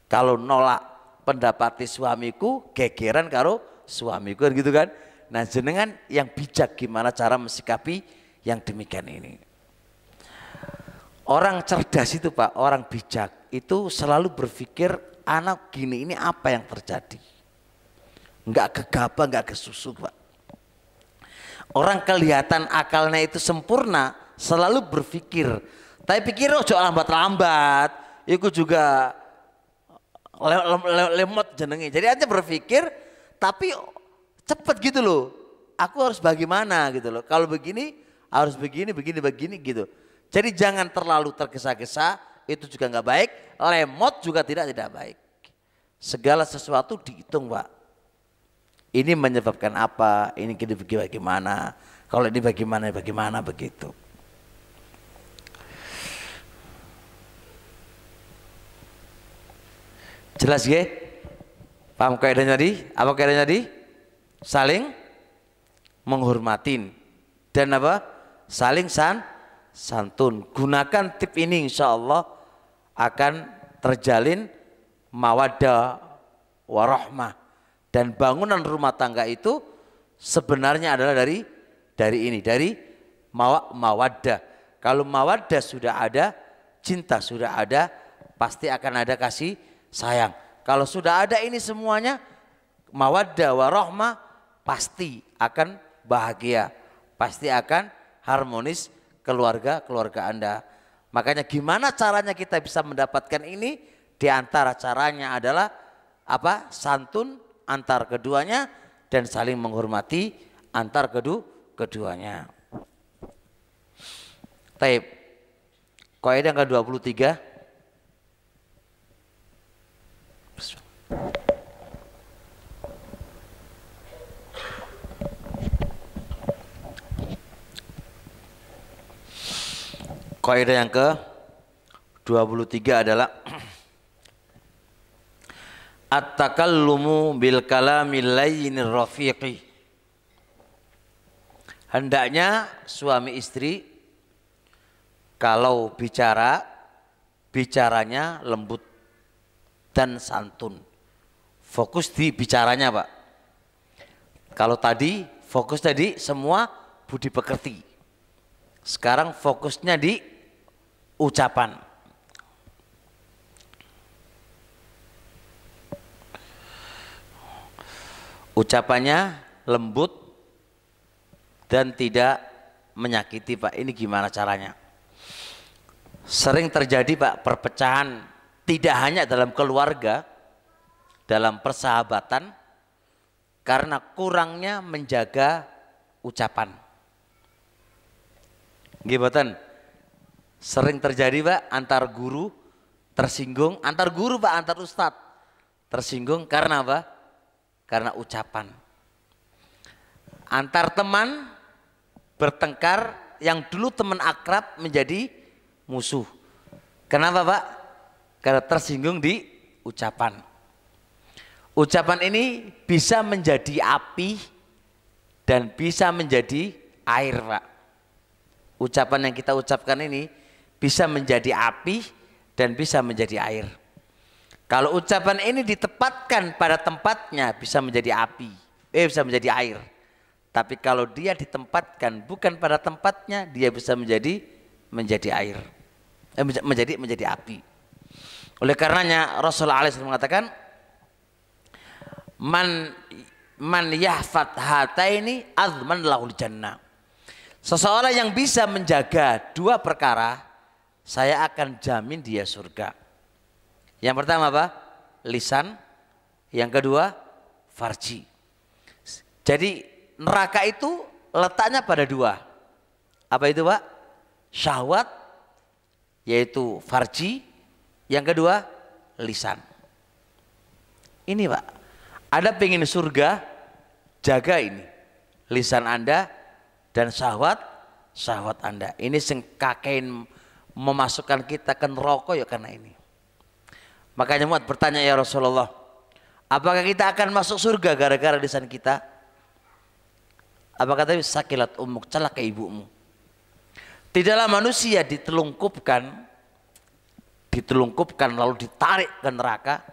Kalau nolak pendapatnya suamiku, gegeran karo suamiku kan gitu kan. Nah jenengan yang bijak gimana cara mensikapi yang demikian ini. Orang cerdas itu Pak, orang bijak itu selalu berpikir anak gini ini apa yang terjadi. Enggak gegabah, enggak kesusu Pak. Orang kelihatan akalnya itu sempurna selalu berpikir. Tapi pikir ojo lambat-lambat, itu juga lemot jenenge. Jadi aja berpikir tapi cepet gitu loh. Aku harus bagaimana gitu loh. Kalau begini harus begini gitu. Jadi jangan terlalu tergesa-gesa, itu juga nggak baik. Lemot juga tidak baik. Segala sesuatu dihitung Pak. Ini menyebabkan apa? Ini bagaimana? Kalau ini bagaimana begitu. Jelas ya? Paham kaidahnya tadi? Apa kaidahnya tadi? Saling menghormatin dan apa? Saling santun. Gunakan tip ini, insya Allah akan terjalin mawaddah warahmah. Dan bangunan rumah tangga itu sebenarnya adalah dari mawaddah. Kalau mawaddah sudah ada, cinta sudah ada, pasti akan ada kasih sayang. Kalau sudah ada ini semuanya, mawaddah warahmah, pasti akan bahagia, pasti akan harmonis keluarga Anda. Makanya gimana caranya kita bisa mendapatkan ini? Di antara caranya adalah apa? Santun antar keduanya dan saling menghormati antar keduanya. Taib. Kaidah yang ke-23. Kaidah yang ke-23 adalah at-takallumu bil kalamil layyinir rafiqi. Hendaknya suami istri kalau bicaranya lembut dan santun. Fokus di bicaranya, Pak. Kalau tadi fokus tadi semua budi pekerti. Sekarang fokusnya di ucapan. Ucapannya lembut dan tidak menyakiti, Pak. Ini gimana caranya? Sering terjadi, Pak, perpecahan tidak hanya dalam keluarga, dalam persahabatan, karena kurangnya menjaga ucapan. Gimana? Sering terjadi, Pak, antar guru tersinggung, antar guru, Pak, antar ustadz tersinggung karena apa? Karena ucapan. Antar teman bertengkar, yang dulu teman akrab menjadi musuh. Kenapa, Pak? Karena tersinggung di ucapan. Ucapan ini bisa menjadi api dan bisa menjadi air, Pak. Ucapan yang kita ucapkan ini bisa menjadi api dan bisa menjadi air. Kalau ucapan ini ditempatkan pada tempatnya bisa menjadi api, bisa menjadi air. Tapi kalau dia ditempatkan bukan pada tempatnya, dia bisa menjadi air, menjadi api. Oleh karenanya Rasulullah SAW mengatakan, man yahfat hataini azman lahul jannah. Seseorang yang bisa menjaga dua perkara, saya akan jamin dia surga. Yang pertama apa? Lisan. Yang kedua farji. Jadi neraka itu letaknya pada dua. Apa itu, Pak? Syahwat, yaitu farji. Yang kedua lisan. Ini, Pak, Anda pengen surga, jaga ini lisan Anda dan syahwat Anda. Ini sing kakein memasukkan kita ke neraka ya karena ini. Makanya Mu'adz bertanya, ya Rasulullah, apakah kita akan masuk surga gara-gara lisan kita? Apa kata sakilat ummuk, celaka ibumu. Tidaklah manusia ditelungkupkan lalu ditarik ke neraka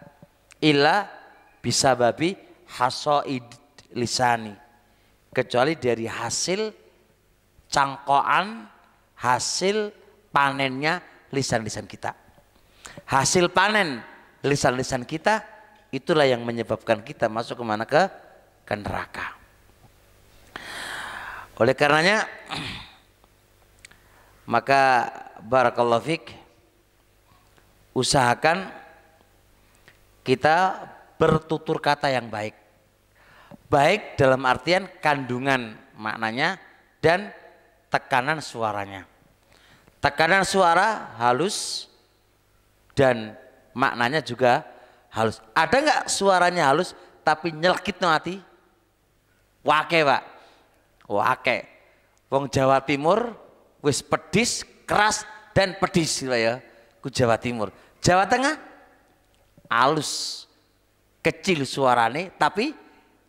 illa bisababi hasoid lisani, kecuali dari hasil cangkoan, hasil panennya lisan-lisan kita. Hasil panen lisan-lisan kita itulah yang menyebabkan kita masuk kemana? Ke neraka. Oleh karenanya maka barakallahu fik, usahakan kita bertutur kata yang baik. Baik dalam artian kandungan maknanya dan tekanan suaranya. Tekanan suara halus dan maknanya juga halus. Ada nggak suaranya halus tapi nyelkit no hati? Wake, Pak. Wake. Wong Jawa Timur wis pedis, keras dan pedis, Pak, ya. Ku Jawa Timur. Jawa Tengah halus, kecil suarane tapi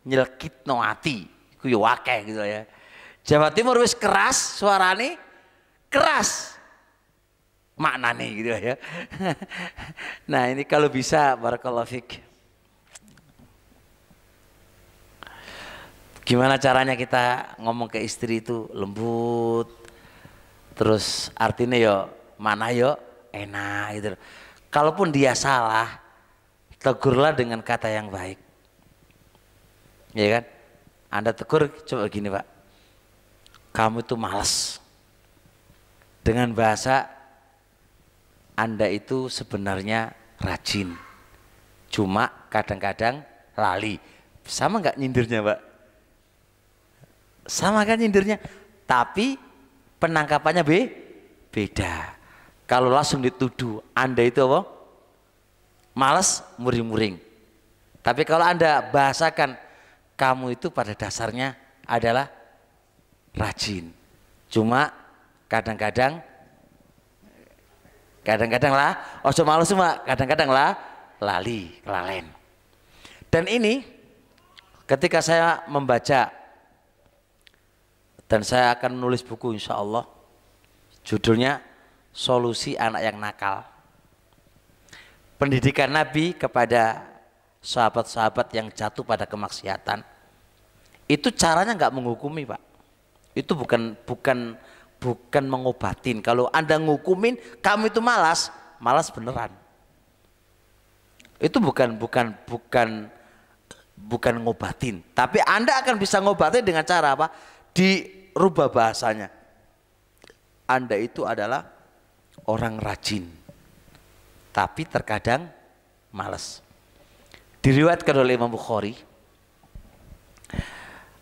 nyelkit no hati. Ku yo wake gitu ya. Jawa Timur wis keras suarane, keras maknanya gitu ya. Nah ini kalau bisa barakallahu fik. Gimana caranya kita ngomong ke istri itu lembut, terus artinya yo mana yo enak gitu. Kalaupun dia salah, tegurlah dengan kata yang baik, ya kan? Anda tegur coba gini Pak, kamu itu malas. Dengan bahasa Anda itu sebenarnya rajin, cuma kadang-kadang lali. Sama nggak nyindirnya Pak? Sama kan nyindirnya, tapi penangkapannya beda. Kalau langsung dituduh Anda itu apa? Malas, muring-muring. Tapi kalau Anda bahasakan kamu itu pada dasarnya adalah rajin, cuma kadang-kadang lah, ojo malas cuma kadang-kadang lah lali, kelalen. Dan ini ketika saya membaca dan saya akan menulis buku insya Allah, judulnya Solusi Anak yang Nakal. Pendidikan Nabi kepada sahabat-sahabat yang jatuh pada kemaksiatan. Itu caranya nggak menghukumi Pak. Itu bukan mengobatin. Kalau Anda ngukumin kamu itu malas beneran. Itu bukan ngobatin. Tapi Anda akan bisa ngobatin dengan cara apa? Dirubah bahasanya. Anda itu adalah orang rajin, tapi terkadang malas. Diriwayatkan oleh Imam Bukhari,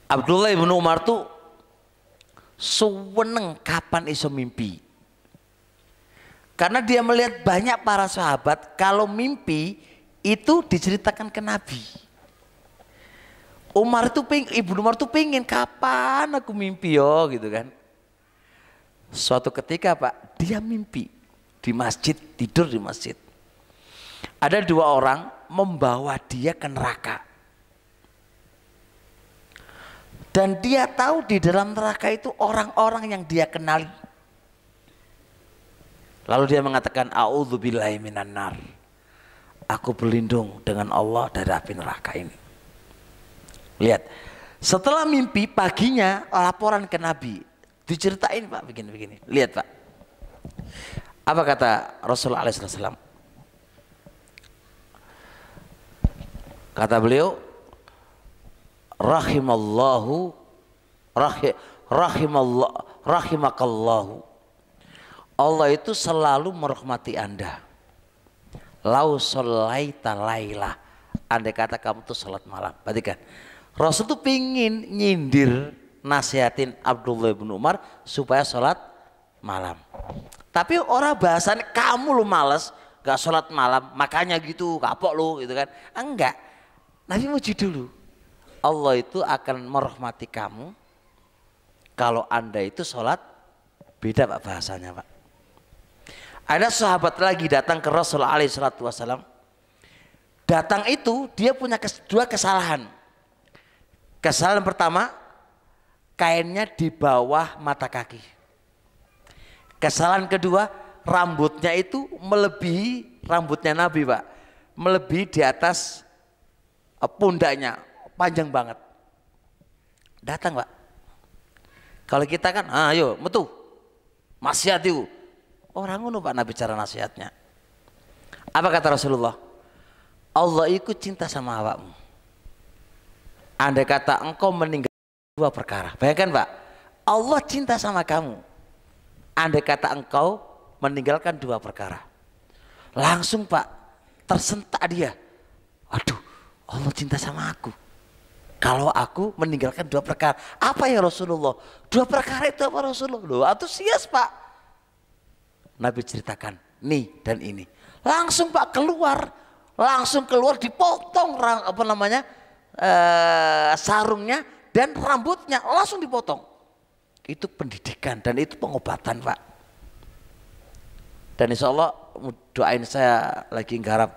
Abdullah bin Umar tuh seneng kapan iso mimpi. Karena dia melihat banyak para sahabat kalau mimpi itu diceritakan ke Nabi. Ibnu Umar tuh pengen kapan aku mimpi yo gitu kan. Suatu ketika Pak, dia mimpi di masjid, tidur di masjid. Ada dua orang membawa dia ke neraka. Dan dia tahu di dalam neraka itu orang-orang yang dia kenali. Lalu dia mengatakan, a'udzubillahi minan nar. Aku berlindung dengan Allah dari api neraka ini. Lihat, setelah mimpi paginya laporan ke Nabi, diceritain Pak begini-begini. Lihat Pak, apa kata Rasulullah SAW? Kata beliau, rahimakallahu. Allah itu selalu merahmati Anda. Lau sholaita lailah. Andai kata kamu tuh sholat malam. Perhatikan, Rasul tuh pingin nyindir, nasihatin Abdullah bin Umar supaya sholat malam. Tapi orang bahasan kamu lu malas gak sholat malam, makanya gitu kapok lu gitu kan. Enggak, Nabi muji dulu. Allah itu akan merahmati kamu kalau Anda itu sholat. Beda Pak bahasanya Pak. Ada sahabat lagi datang ke Rasulullah SAW. Datang itu dia punya dua kesalahan. Kesalahan pertama, kainnya di bawah mata kaki. Kesalahan kedua, rambutnya itu melebihi rambutnya Nabi Pak. Melebihi di atas pundaknya, panjang banget. Datang Pak. Kalau kita kan, ayo metu, nasihat itu. Orang ngono Pak Nabi cara nasihatnya. Apa kata Rasulullah? Allah ikut cinta sama awakmu. Andai kata engkau meninggal dua perkara. Bayangkan Pak, Allah cinta sama kamu. Andai kata engkau meninggalkan dua perkara. Langsung Pak, tersentak dia. Aduh, Allah cinta sama aku. Kalau aku meninggalkan dua perkara. Apa ya Rasulullah? Dua perkara itu apa Rasulullah? Loh, antusias Pak. Nabi ceritakan, nih dan ini. Langsung Pak keluar. Langsung keluar dipotong sarungnya dan rambutnya langsung dipotong. Itu pendidikan dan itu pengobatan Pak. Dan insya Allah doain saya lagi nggarap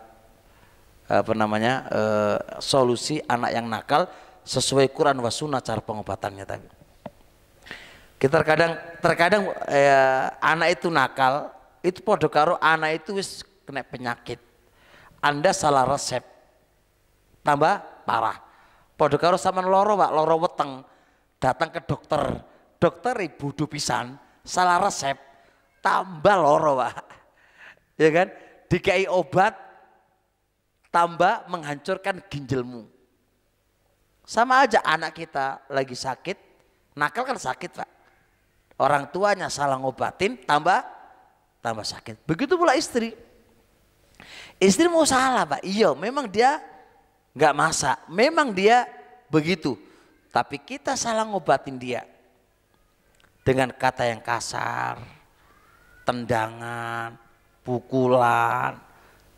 solusi anak yang nakal sesuai Quran wa sunnah cara pengobatannya tadi. Kita terkadang anak itu nakal, itu podo karo anak itu wis kena penyakit. Anda salah resep, tambah parah. Podo karo sampean loro, Pak, loro weteng, datang ke dokter. Dokter ibu pisan, salah resep, tambah loro, Pak. Ya kan? Dikai obat tambah menghancurkan ginjalmu. Sama aja anak kita lagi sakit, nakal kan sakit, Pak. Orang tuanya salah ngobatin tambah sakit. Begitu pula istri. Istri mau salah, Pak. Iya, memang dia nggak masak. Memang dia begitu. Tapi kita salah ngobatin dia. Dengan kata yang kasar, tendangan, pukulan,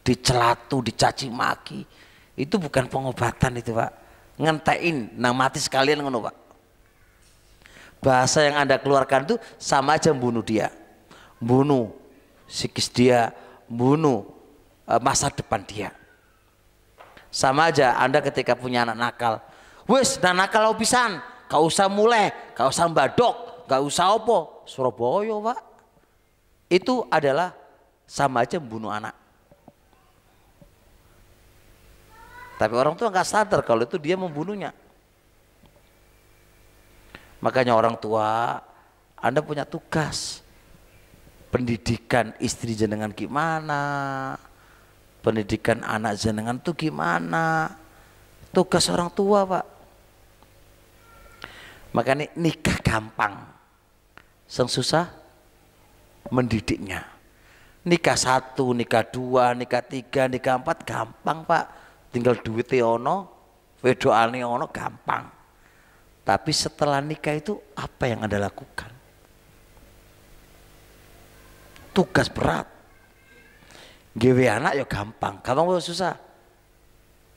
dicelatu, dicaci maki. Itu bukan pengobatan itu, Pak. Ngentein, nang mati sekalian ngono, Pak. Bahasa yang Anda keluarkan itu sama aja membunuh dia, bunuh psikis dia, bunuh masa depan dia. Sama aja Anda ketika punya anak nakal, wes nakal pisan, gak usah mulai, gak usah mbadok, gak usah opo, Surabaya, Pak. Itu adalah sama aja membunuh anak. Tapi orang tua nggak sadar kalau itu dia membunuhnya. Makanya orang tua, Anda punya tugas. Pendidikan istri jenengan gimana? Pendidikan anak jenengan itu gimana? Tugas orang tua, Pak. Makanya nikah gampang. Yang susah mendidiknya. Nikah 1, nikah 2, nikah 3, nikah 4 gampang, Pak. Tinggal duitnya ono, wedoane ono, gampang. Tapi setelah nikah itu apa yang Anda lakukan? Tugas berat. Gawe anak ya gampang apa susah?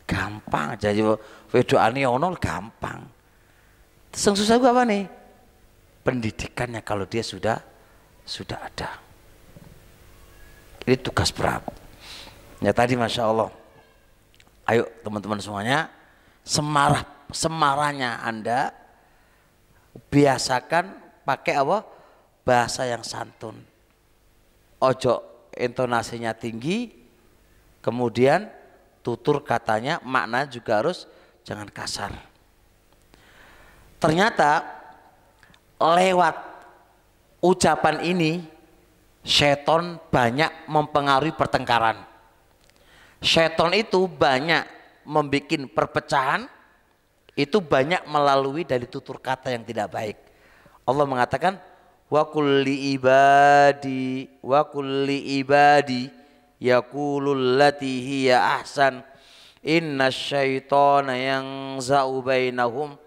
Gampang. Jadi wedoane ono gampang. Yang susah gua apa nih? Pendidikannya kalau dia sudah ada. Ini tugas berat. Ya tadi Masya Allah. Ayo teman-teman semuanya, semarahnya Anda biasakan pakai apa? Bahasa yang santun. Ojo intonasinya tinggi, kemudian tutur katanya, makna juga harus jangan kasar. Ternyata lewat ucapan ini setan banyak mempengaruhi pertengkaran. Setan itu banyak membuat perpecahan, itu banyak melalui dari tutur kata yang tidak baik. Allah mengatakan wa kulli ibadi yaqulul lati hiya ahsan innasyaitana yanza'u bainahum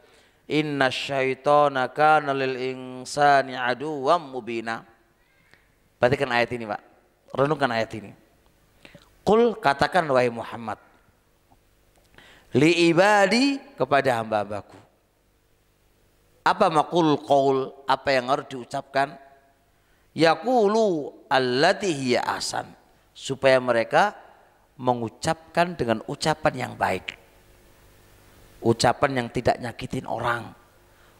innasyaitana kana lil insani aduwwam mubina. Perhatikan ayat ini, Pak. Renungkan ayat ini. Qul, katakan wahai Muhammad, li ibadi, kepada hamba-hambaku. Apa maqul qaul, apa yang harus diucapkan? Yaqulu allati hiya ahsan, supaya mereka mengucapkan dengan ucapan yang baik. Ucapan yang tidak nyakitin orang.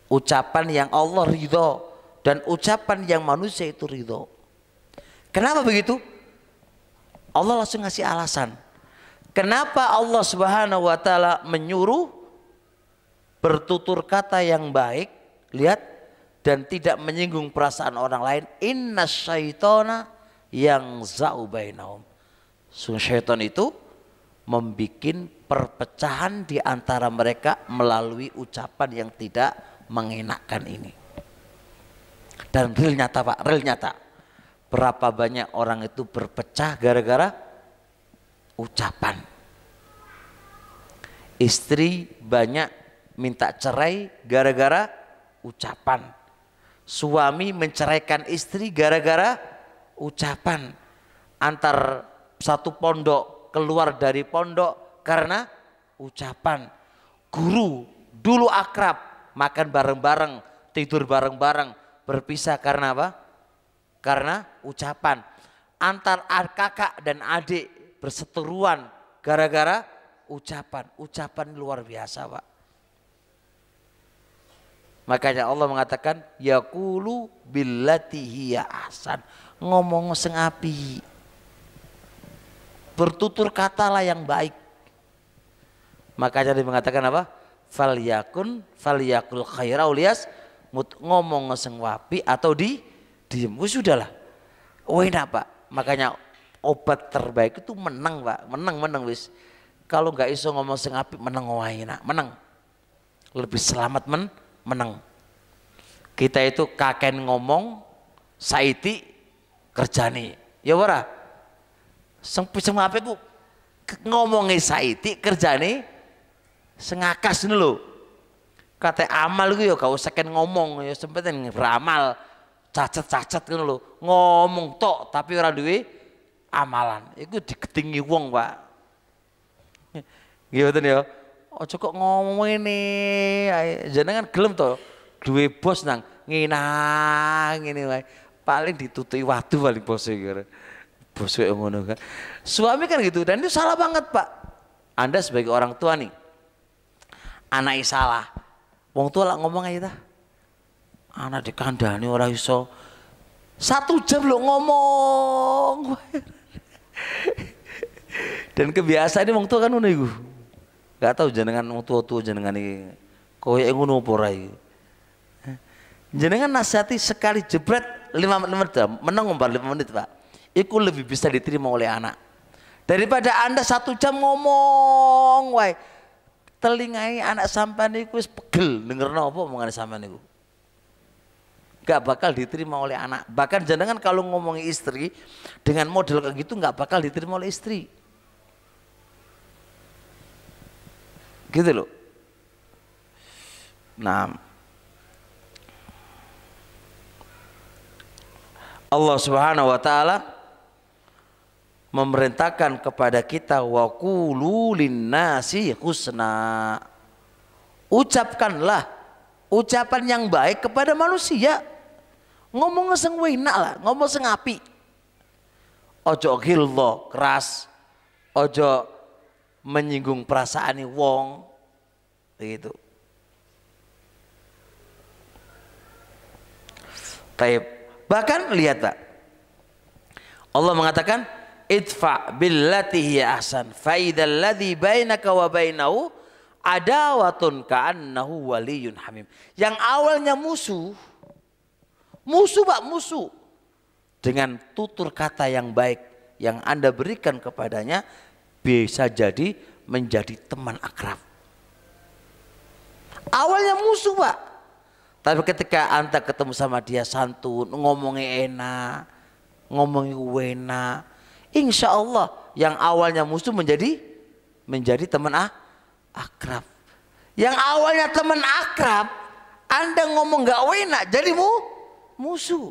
Ucapan yang Allah ridho dan ucapan yang manusia itu ridho. Kenapa begitu? Allah langsung ngasih alasan. Kenapa Allah Subhanahu wa taala menyuruh bertutur kata yang baik, lihat, dan tidak menyinggung perasaan orang lain. Innasyaitana yanza'u bainahum. Syaitan itu membikin perpecahan di antara mereka melalui ucapan yang tidak mengenakkan ini. Dan real nyata, Pak, real nyata. Berapa banyak orang itu berpecah gara-gara ucapan. Istri banyak minta cerai gara-gara ucapan. Suami menceraikan istri gara-gara ucapan. Antar satu pondok keluar dari pondok karena ucapan. Guru dulu akrab, makan bareng-bareng, tidur bareng-bareng, berpisah karena apa? Karena ucapan. Antar kakak dan adik berseteruan gara-gara ucapan. Ucapan luar biasa, Pak. Makanya Allah mengatakan yaqulu billati hiya ahsan, ngomong sing api, bertutur katalah yang baik. Makanya dia mengatakan apa? Falyakul khaira ulias, ngomong sing wapi atau diem. Wis sudahlah. Enak Pak. Makanya obat terbaik itu menang Pak, menang wis. Kalau nggak iso ngomong sing api menang wae enak, menang. Lebih selamat menang. Kita itu kaken ngomong saiti kerjane. Ya ora? Sing ape ku ngomongi saiti kerjane sengakas ngono lho. Kate amal ku ya gak usah ken ngomong, ya sempetin beramal. Cacet ngono lho. Ngomong tok tapi ora duwe amalan. Iku digedingi wong, Pak. Nggih mboten ya. Aja kok ngomong ngene. Jenengan gelem to duwe bos nang nginang ngene wae. Paling ditutuki watu paling bos iki. Bos kowe ngono kan. Suami kan gitu dan itu salah banget, Pak. Anda sebagai orang tua nih. Anaknya salah. Wong tua lah ngomong aja dah. Anak dikandani ora iso. 1 jam lo ngomong. Dan kebiasaan wong tua kan ngono iku. Gak tahu jenengan wong tua-tua jenengan iki koyo ngono apa ora iki. Jenengan nasihati sekali jebret 5 menit, menang 5 menit, Pak. Itu lebih bisa diterima oleh anak. Daripada Anda 1 jam ngomong wae. Telingai anak sampean niku wis pegel dengerno apa omongan sampean niku. Gak bakal diterima oleh anak. Bahkan jenengan kalau ngomongi istri dengan model kayak gitu gak bakal diterima oleh istri. Gitu loh. Nah, Allah Subhanahu wa taala memerintahkan kepada kita wa qulu linnasi husna. Ucapkanlah ucapan yang baik kepada manusia. Ngomong sing enak lah, ngomong sing apik. Ojo ghilza, keras. Ojo menyinggung perasaane wong. Begitu. Taib. Bahkan lihat Pak. Allah mengatakan idfa billati hiya ahsan fa idzal ladzi bainaka wa bainahu adawatun ka'annahu waliyyun hamim. Yang awalnya musuh Pak, musuh. Dengan tutur kata yang baik yang Anda berikan kepadanya bisa jadi menjadi teman akrab. Awalnya musuh Pak, tapi ketika Anda ketemu sama dia santun, ngomongnya enak, ngomongnya enak, insya Allah yang awalnya musuh menjadi teman akrab. Yang awalnya teman akrab, Anda ngomong gak enak jadi musuh.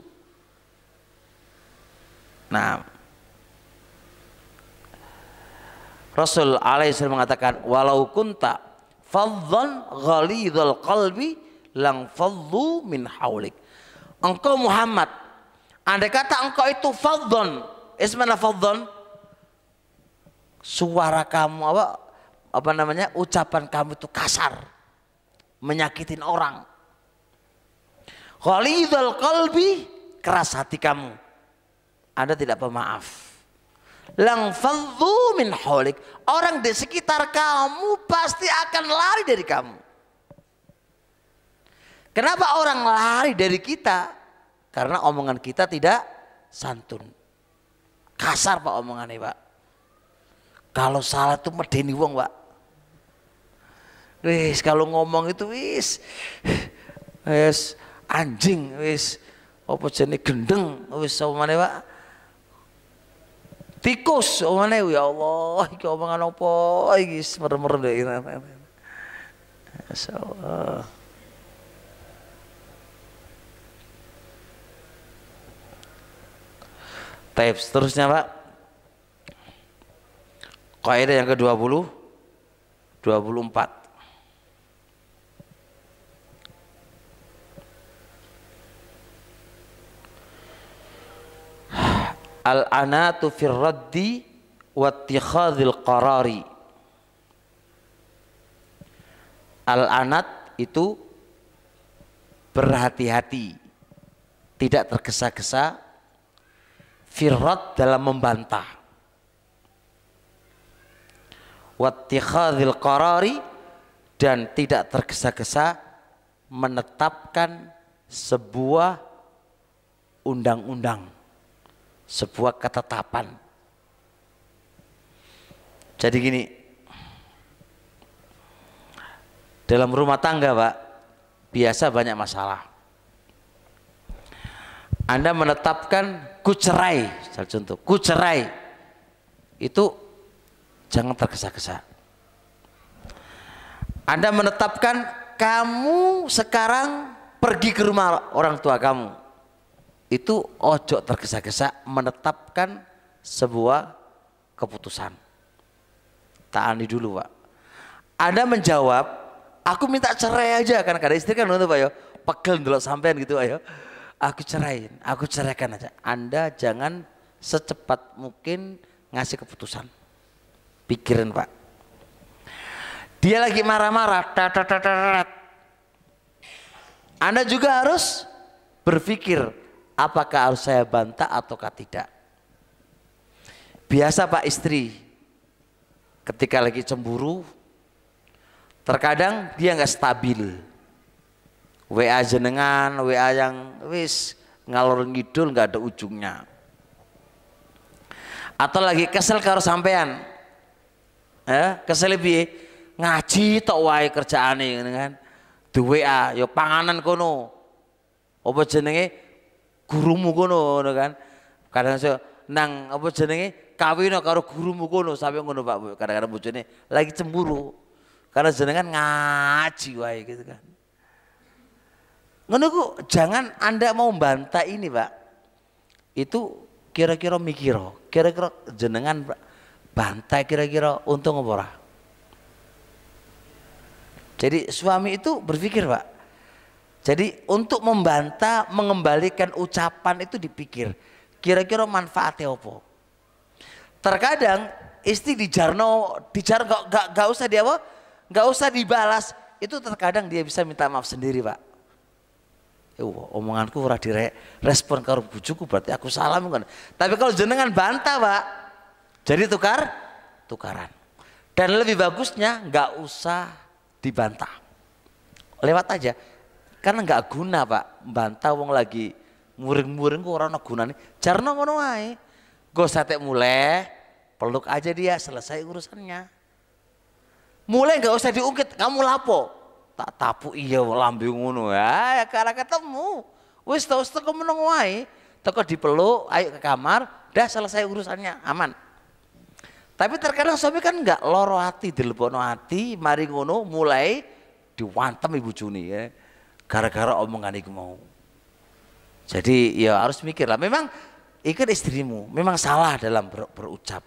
Nah, Rasul alaihi salam mengatakan walau kunta fadhan ghalidhal qalbi lang fadhu min haulik. Engkau Muhammad, andai kata engkau itu fadhan, ismana fadhan, suara kamu apa namanya, ucapan kamu itu kasar, menyakitin orang. Ghalidhal qalbi, keras hati kamu, Anda tidak pemaaf. Lang fadhu min haulik, orang di sekitar kamu pasti akan lari dari kamu. Kenapa orang lari dari kita? Karena omongan kita tidak santun, kasar Pak omongannya Pak. Kalau salah tuh medeni wong Pak. Wis kalau ngomong itu wis anjing, wis apa jenis gendeng, wis omongane Pak. Tikus omongane, ya Allah iki omongan apa iki mer-mer deh. Masyaallah. Taib seterusnya Pak. Kaidah yang ke-20 24. Al-anatu fir raddi wa ittikhadhil qarari. Al-anat itu berhati-hati, tidak tergesa-gesa, firrat dalam membantah, wattikhadhil qarari, dan tidak tergesa-gesa menetapkan sebuah undang-undang, sebuah ketetapan. Jadi gini, dalam rumah tangga Pak, biasa banyak masalah. Anda menetapkan ku cerai, contoh ku cerai, itu jangan tergesa-gesa. Anda menetapkan kamu sekarang pergi ke rumah orang tua kamu, itu ojo tergesa-gesa menetapkan sebuah keputusan. Taani dulu Pak. Anda menjawab, aku minta cerai aja, kan kada istri kan untuk Pak ya, pegel dulu sampean gitu ayo. Aku ceraiin, aku ceraikan aja. Anda jangan secepat mungkin ngasih keputusan. Pikirin Pak. Dia lagi marah-marah, Anda juga harus berpikir, apakah harus saya bantah ataukah tidak. Biasa Pak istri, ketika lagi cemburu, terkadang dia nggak stabil. WA jenengan, WA yang wis ngalor ngidul nggak ada ujungnya. Atau lagi kesel karo sampean, kesel piye? Ngaji tok wae kerjaane kan. Di WA ya panganan kono. Apa jenenge gurumu kono kan. Kadang nang apa jenenge kawin karo gurumu kono sampe ngono Pak. Kadang-kadang bojone lagi cemburu. Karena jenengan ngaji wae gitu kan. Ngono ku jangan Anda mau bantah ini Pak. Itu kira-kira mikir, kira-kira jenengan bantai kira-kira untung apa ora? Jadi suami itu berpikir Pak. Jadi untuk membantah, mengembalikan ucapan itu dipikir kira-kira manfaatnya apa. Terkadang istri dijarno gak usah dia apa? Gak usah dibalas, itu terkadang dia bisa minta maaf sendiri Pak. Omonganku ora direspon karo bojoku berarti aku salah mungkin. Tapi kalau jenengan bantah Pak, jadi tukaran. Dan lebih bagusnya nggak usah dibantah, lewat aja, karena nggak guna Pak. Bantah wong lagi muring-muring kok ora ono gunane. Jarno ngono wae. Go sate mulai, peluk aja dia, selesai urusannya. Mulai nggak usah diungkit, kamu lapo? Tak tapu iya lambe ngono ya karena ketemu. Wis teko meneng wae, teko dipeluk, ayo ke kamar, udah selesai urusannya, aman. Tapi terkadang suami kan enggak, loro hati, dilebono hati, mari ngono mulai diwantem ibu Juni ya. Gara-gara omongan iku mau. Jadi ya harus mikir lah, memang ikan istrimu memang salah dalam berucap.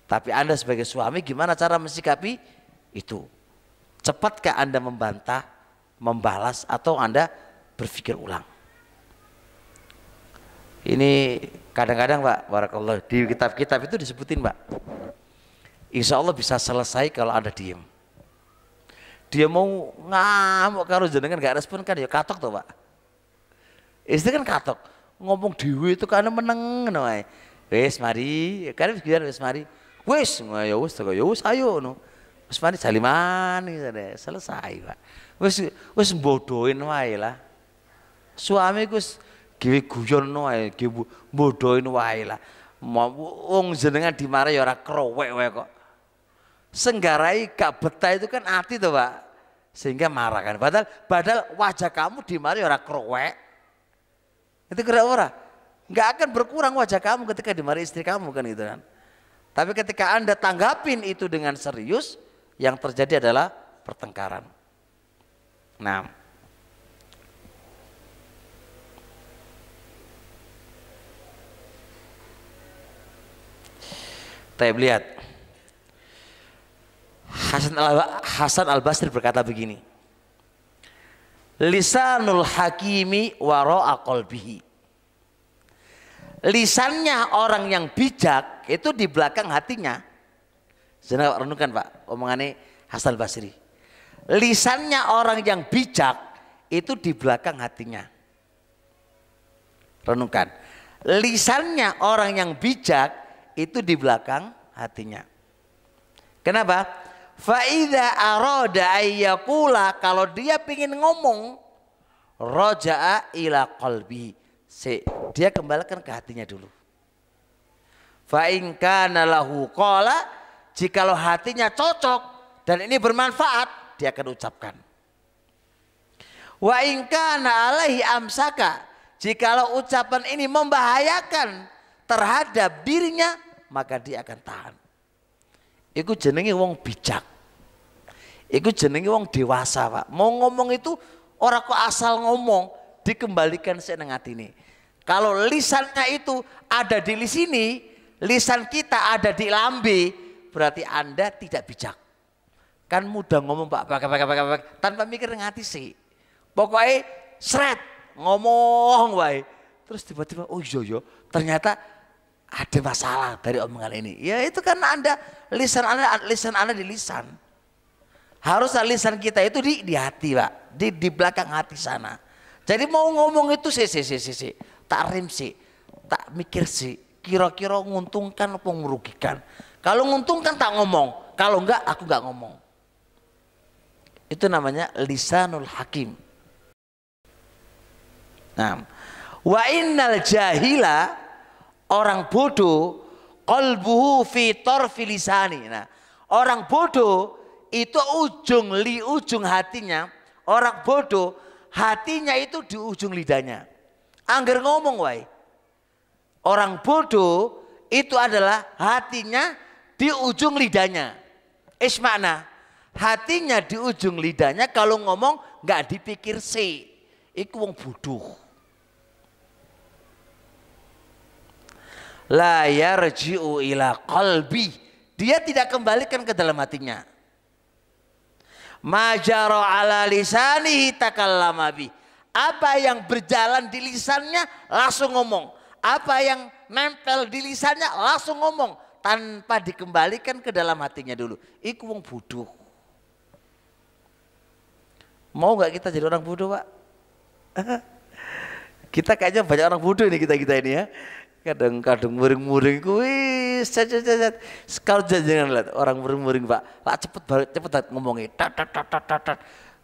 Tapi Anda sebagai suami gimana cara mensikapi itu? Cepatkah Anda membantah, membalas, atau Anda berpikir ulang? Ini kadang-kadang Pak, barakallah, di kitab-kitab itu disebutin Pak. Insya Allah bisa selesai kalau Anda diem. Dia mau ngamuk kalau jenengan gak respon kan ya katok tuh Pak. Istri kan katok, ngomong dewe itu karena meneng wae. Wes mari, kan wis mari. Wes ya wis ayo no. Wis mari saliman gitu deh, selesai Pak. Wis bodohin wae lah. Suami Gus gawe guyon wae, bodohin wae lah. Wong jenengan dimarahi ya ora krowek wae kok. Senggarai gak betah itu kan hati tuh Pak, sehingga marah kan. Padahal wajah kamu dimarahi ora krowek, itu kira ora, nggak akan berkurang wajah kamu ketika dimarahi istri kamu kan gitu kan. Tapi ketika Anda tanggapin itu dengan serius, yang terjadi adalah pertengkaran. Nah, kita lihat. Hasan Al-Basri berkata begini, lisanul hakimi wara'a qalbihi. Lisannya orang yang bijak itu di belakang hatinya. Jangan renungkan Pak, omongannya Hasan Al-Basri. Lisannya orang yang bijak itu di belakang hatinya. Renungkan, lisannya orang yang bijak itu di belakang hatinya. Kenapa? Faida aroda ayyakula, kalau dia pingin ngomong, roja'a ila qalbi, dia kembalikan ke hatinya dulu. Fa in kana lahu qala, jikalau hatinya cocok dan ini bermanfaat, dia akan ucapkan. Wa in kana alaihi amsaka, jikalau ucapan ini membahayakan terhadap dirinya, maka dia akan tahan. Iku jenenge wong bijak. Iku jenenge wong dewasa, Pak. Mau ngomong itu ora kok asal ngomong, dikembalikan seneng atine. Kalau lisannya itu ada di sini, lisan kita ada di lambe, berarti Anda tidak bijak. Kan mudah ngomong Pak, tanpa mikir ngati sih. Pokoknya seret ngomong wae. Terus tiba-tiba oh iya ternyata ada masalah dari omongan ini. Ya itu kan Anda lisan Anda di lisan. Harus lisan kita itu di hati, Pak. Di belakang hati sana. Jadi mau ngomong itu tak rim sih, tak mikir sih. Kira-kira menguntungkan apa merugikan. Kalau menguntungkan tak ngomong, kalau enggak aku enggak ngomong. Itu namanya lisanul hakim. Nah, wa innal jahila, orang bodoh, qalbuhu fi tarfi lisani. Nah, orang bodoh itu ujung hatinya, orang bodoh hatinya itu di ujung lidahnya. Angger ngomong wae. Orang bodoh itu adalah hatinya di ujung lidahnya. Makna hatinya di ujung lidahnya, kalau ngomong nggak dipikir sih. Iku wong bodoh. La yarji'u ila qalbi, dia tidak kembalikan ke dalam hatinya. Majaro ala lisanihi takallama bi, apa yang berjalan di lisannya langsung ngomong, apa yang nempel di lisannya langsung ngomong tanpa dikembalikan ke dalam hatinya dulu. Iku wong bodoh. Mau nggak kita jadi orang bodoh, Pak? Kita kayaknya banyak orang bodoh ini kita ini ya. Kadang-kadang muring-muring kuwi kalau jangan lihat orang muring-muring Pak cepet ngomongnya tat.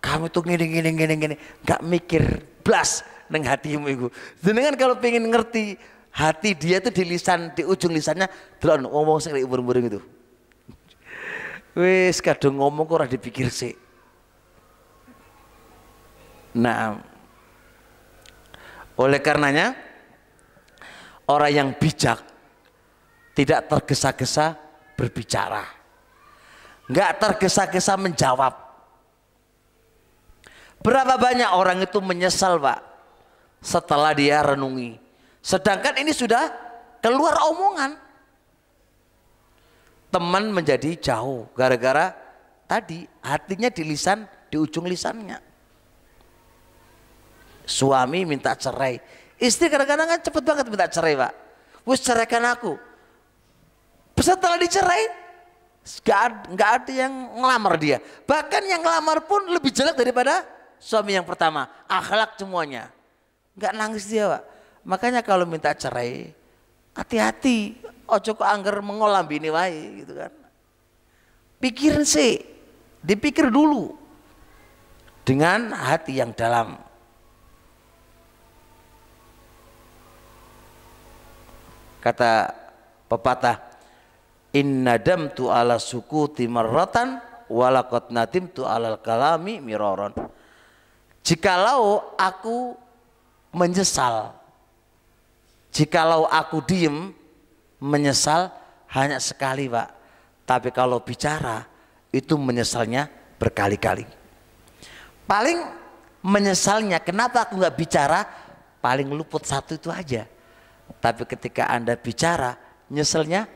Kamu tuh gini nggak mikir blas neng hatimu itu. Jenengan kalau pengen ngerti hati dia tuh di lisan, di ujung lisannya delok ngomong sing muring-muring itu. Wis kadang ngomong kok ora dipikir sih. Nah, oleh karenanya orang yang bijak tidak tergesa-gesa berbicara, nggak tergesa-gesa menjawab. Berapa banyak orang itu menyesal, Pak, setelah dia renungi. Sedangkan ini sudah keluar omongan. Teman menjadi jauh gara-gara tadi hatinya di lisan, di ujung lisannya. Suami minta cerai, istri kadang-kadang kan cepet banget minta cerai, Pak. Wis ceraikan aku. Setelah dicerai, nggak ada yang ngelamar dia. Bahkan yang ngelamar pun lebih jelek daripada suami yang pertama. Akhlak semuanya. Nggak nangis dia, Pak. Makanya kalau minta cerai, hati-hati. Ojo kok angger mengolam bini wae gitu kan. Pikirin sih, dipikir dulu dengan hati yang dalam. Kata pepatah, inna damtu ala sukuti marratan walaqad nadimtu alal kalami miraron. Jikalau aku menyesal, jikalau aku diem menyesal hanya sekali, Pak. Tapi kalau bicara itu menyesalnya berkali-kali. Paling menyesalnya kenapa aku nggak bicara, paling luput satu itu aja. Tapi ketika Anda bicara, nyeselnya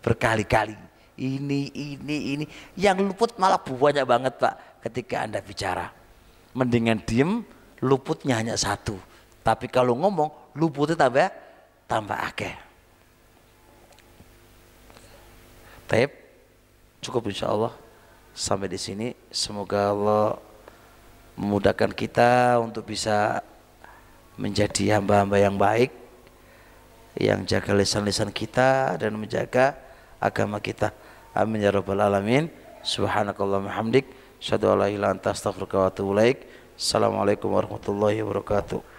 berkali-kali. Ini. Yang luput malah banyak banget, Pak, ketika Anda bicara. Mendingan diem, luputnya hanya satu. Tapi kalau ngomong, luputnya tambah akeh. Taib, cukup insya Allah. Sampai di sini. Semoga Allah memudahkan kita untuk bisa menjadi hamba-hamba yang baik, yang jaga lisan-lisan kita dan menjaga agama kita. Amin ya rabbal alamin. Subhanakallahumma hamdik, asyhadu an la ilaha illa anta astaghfiruka wa atubu ilaik. Assalamualaikum warahmatullahi wabarakatuh.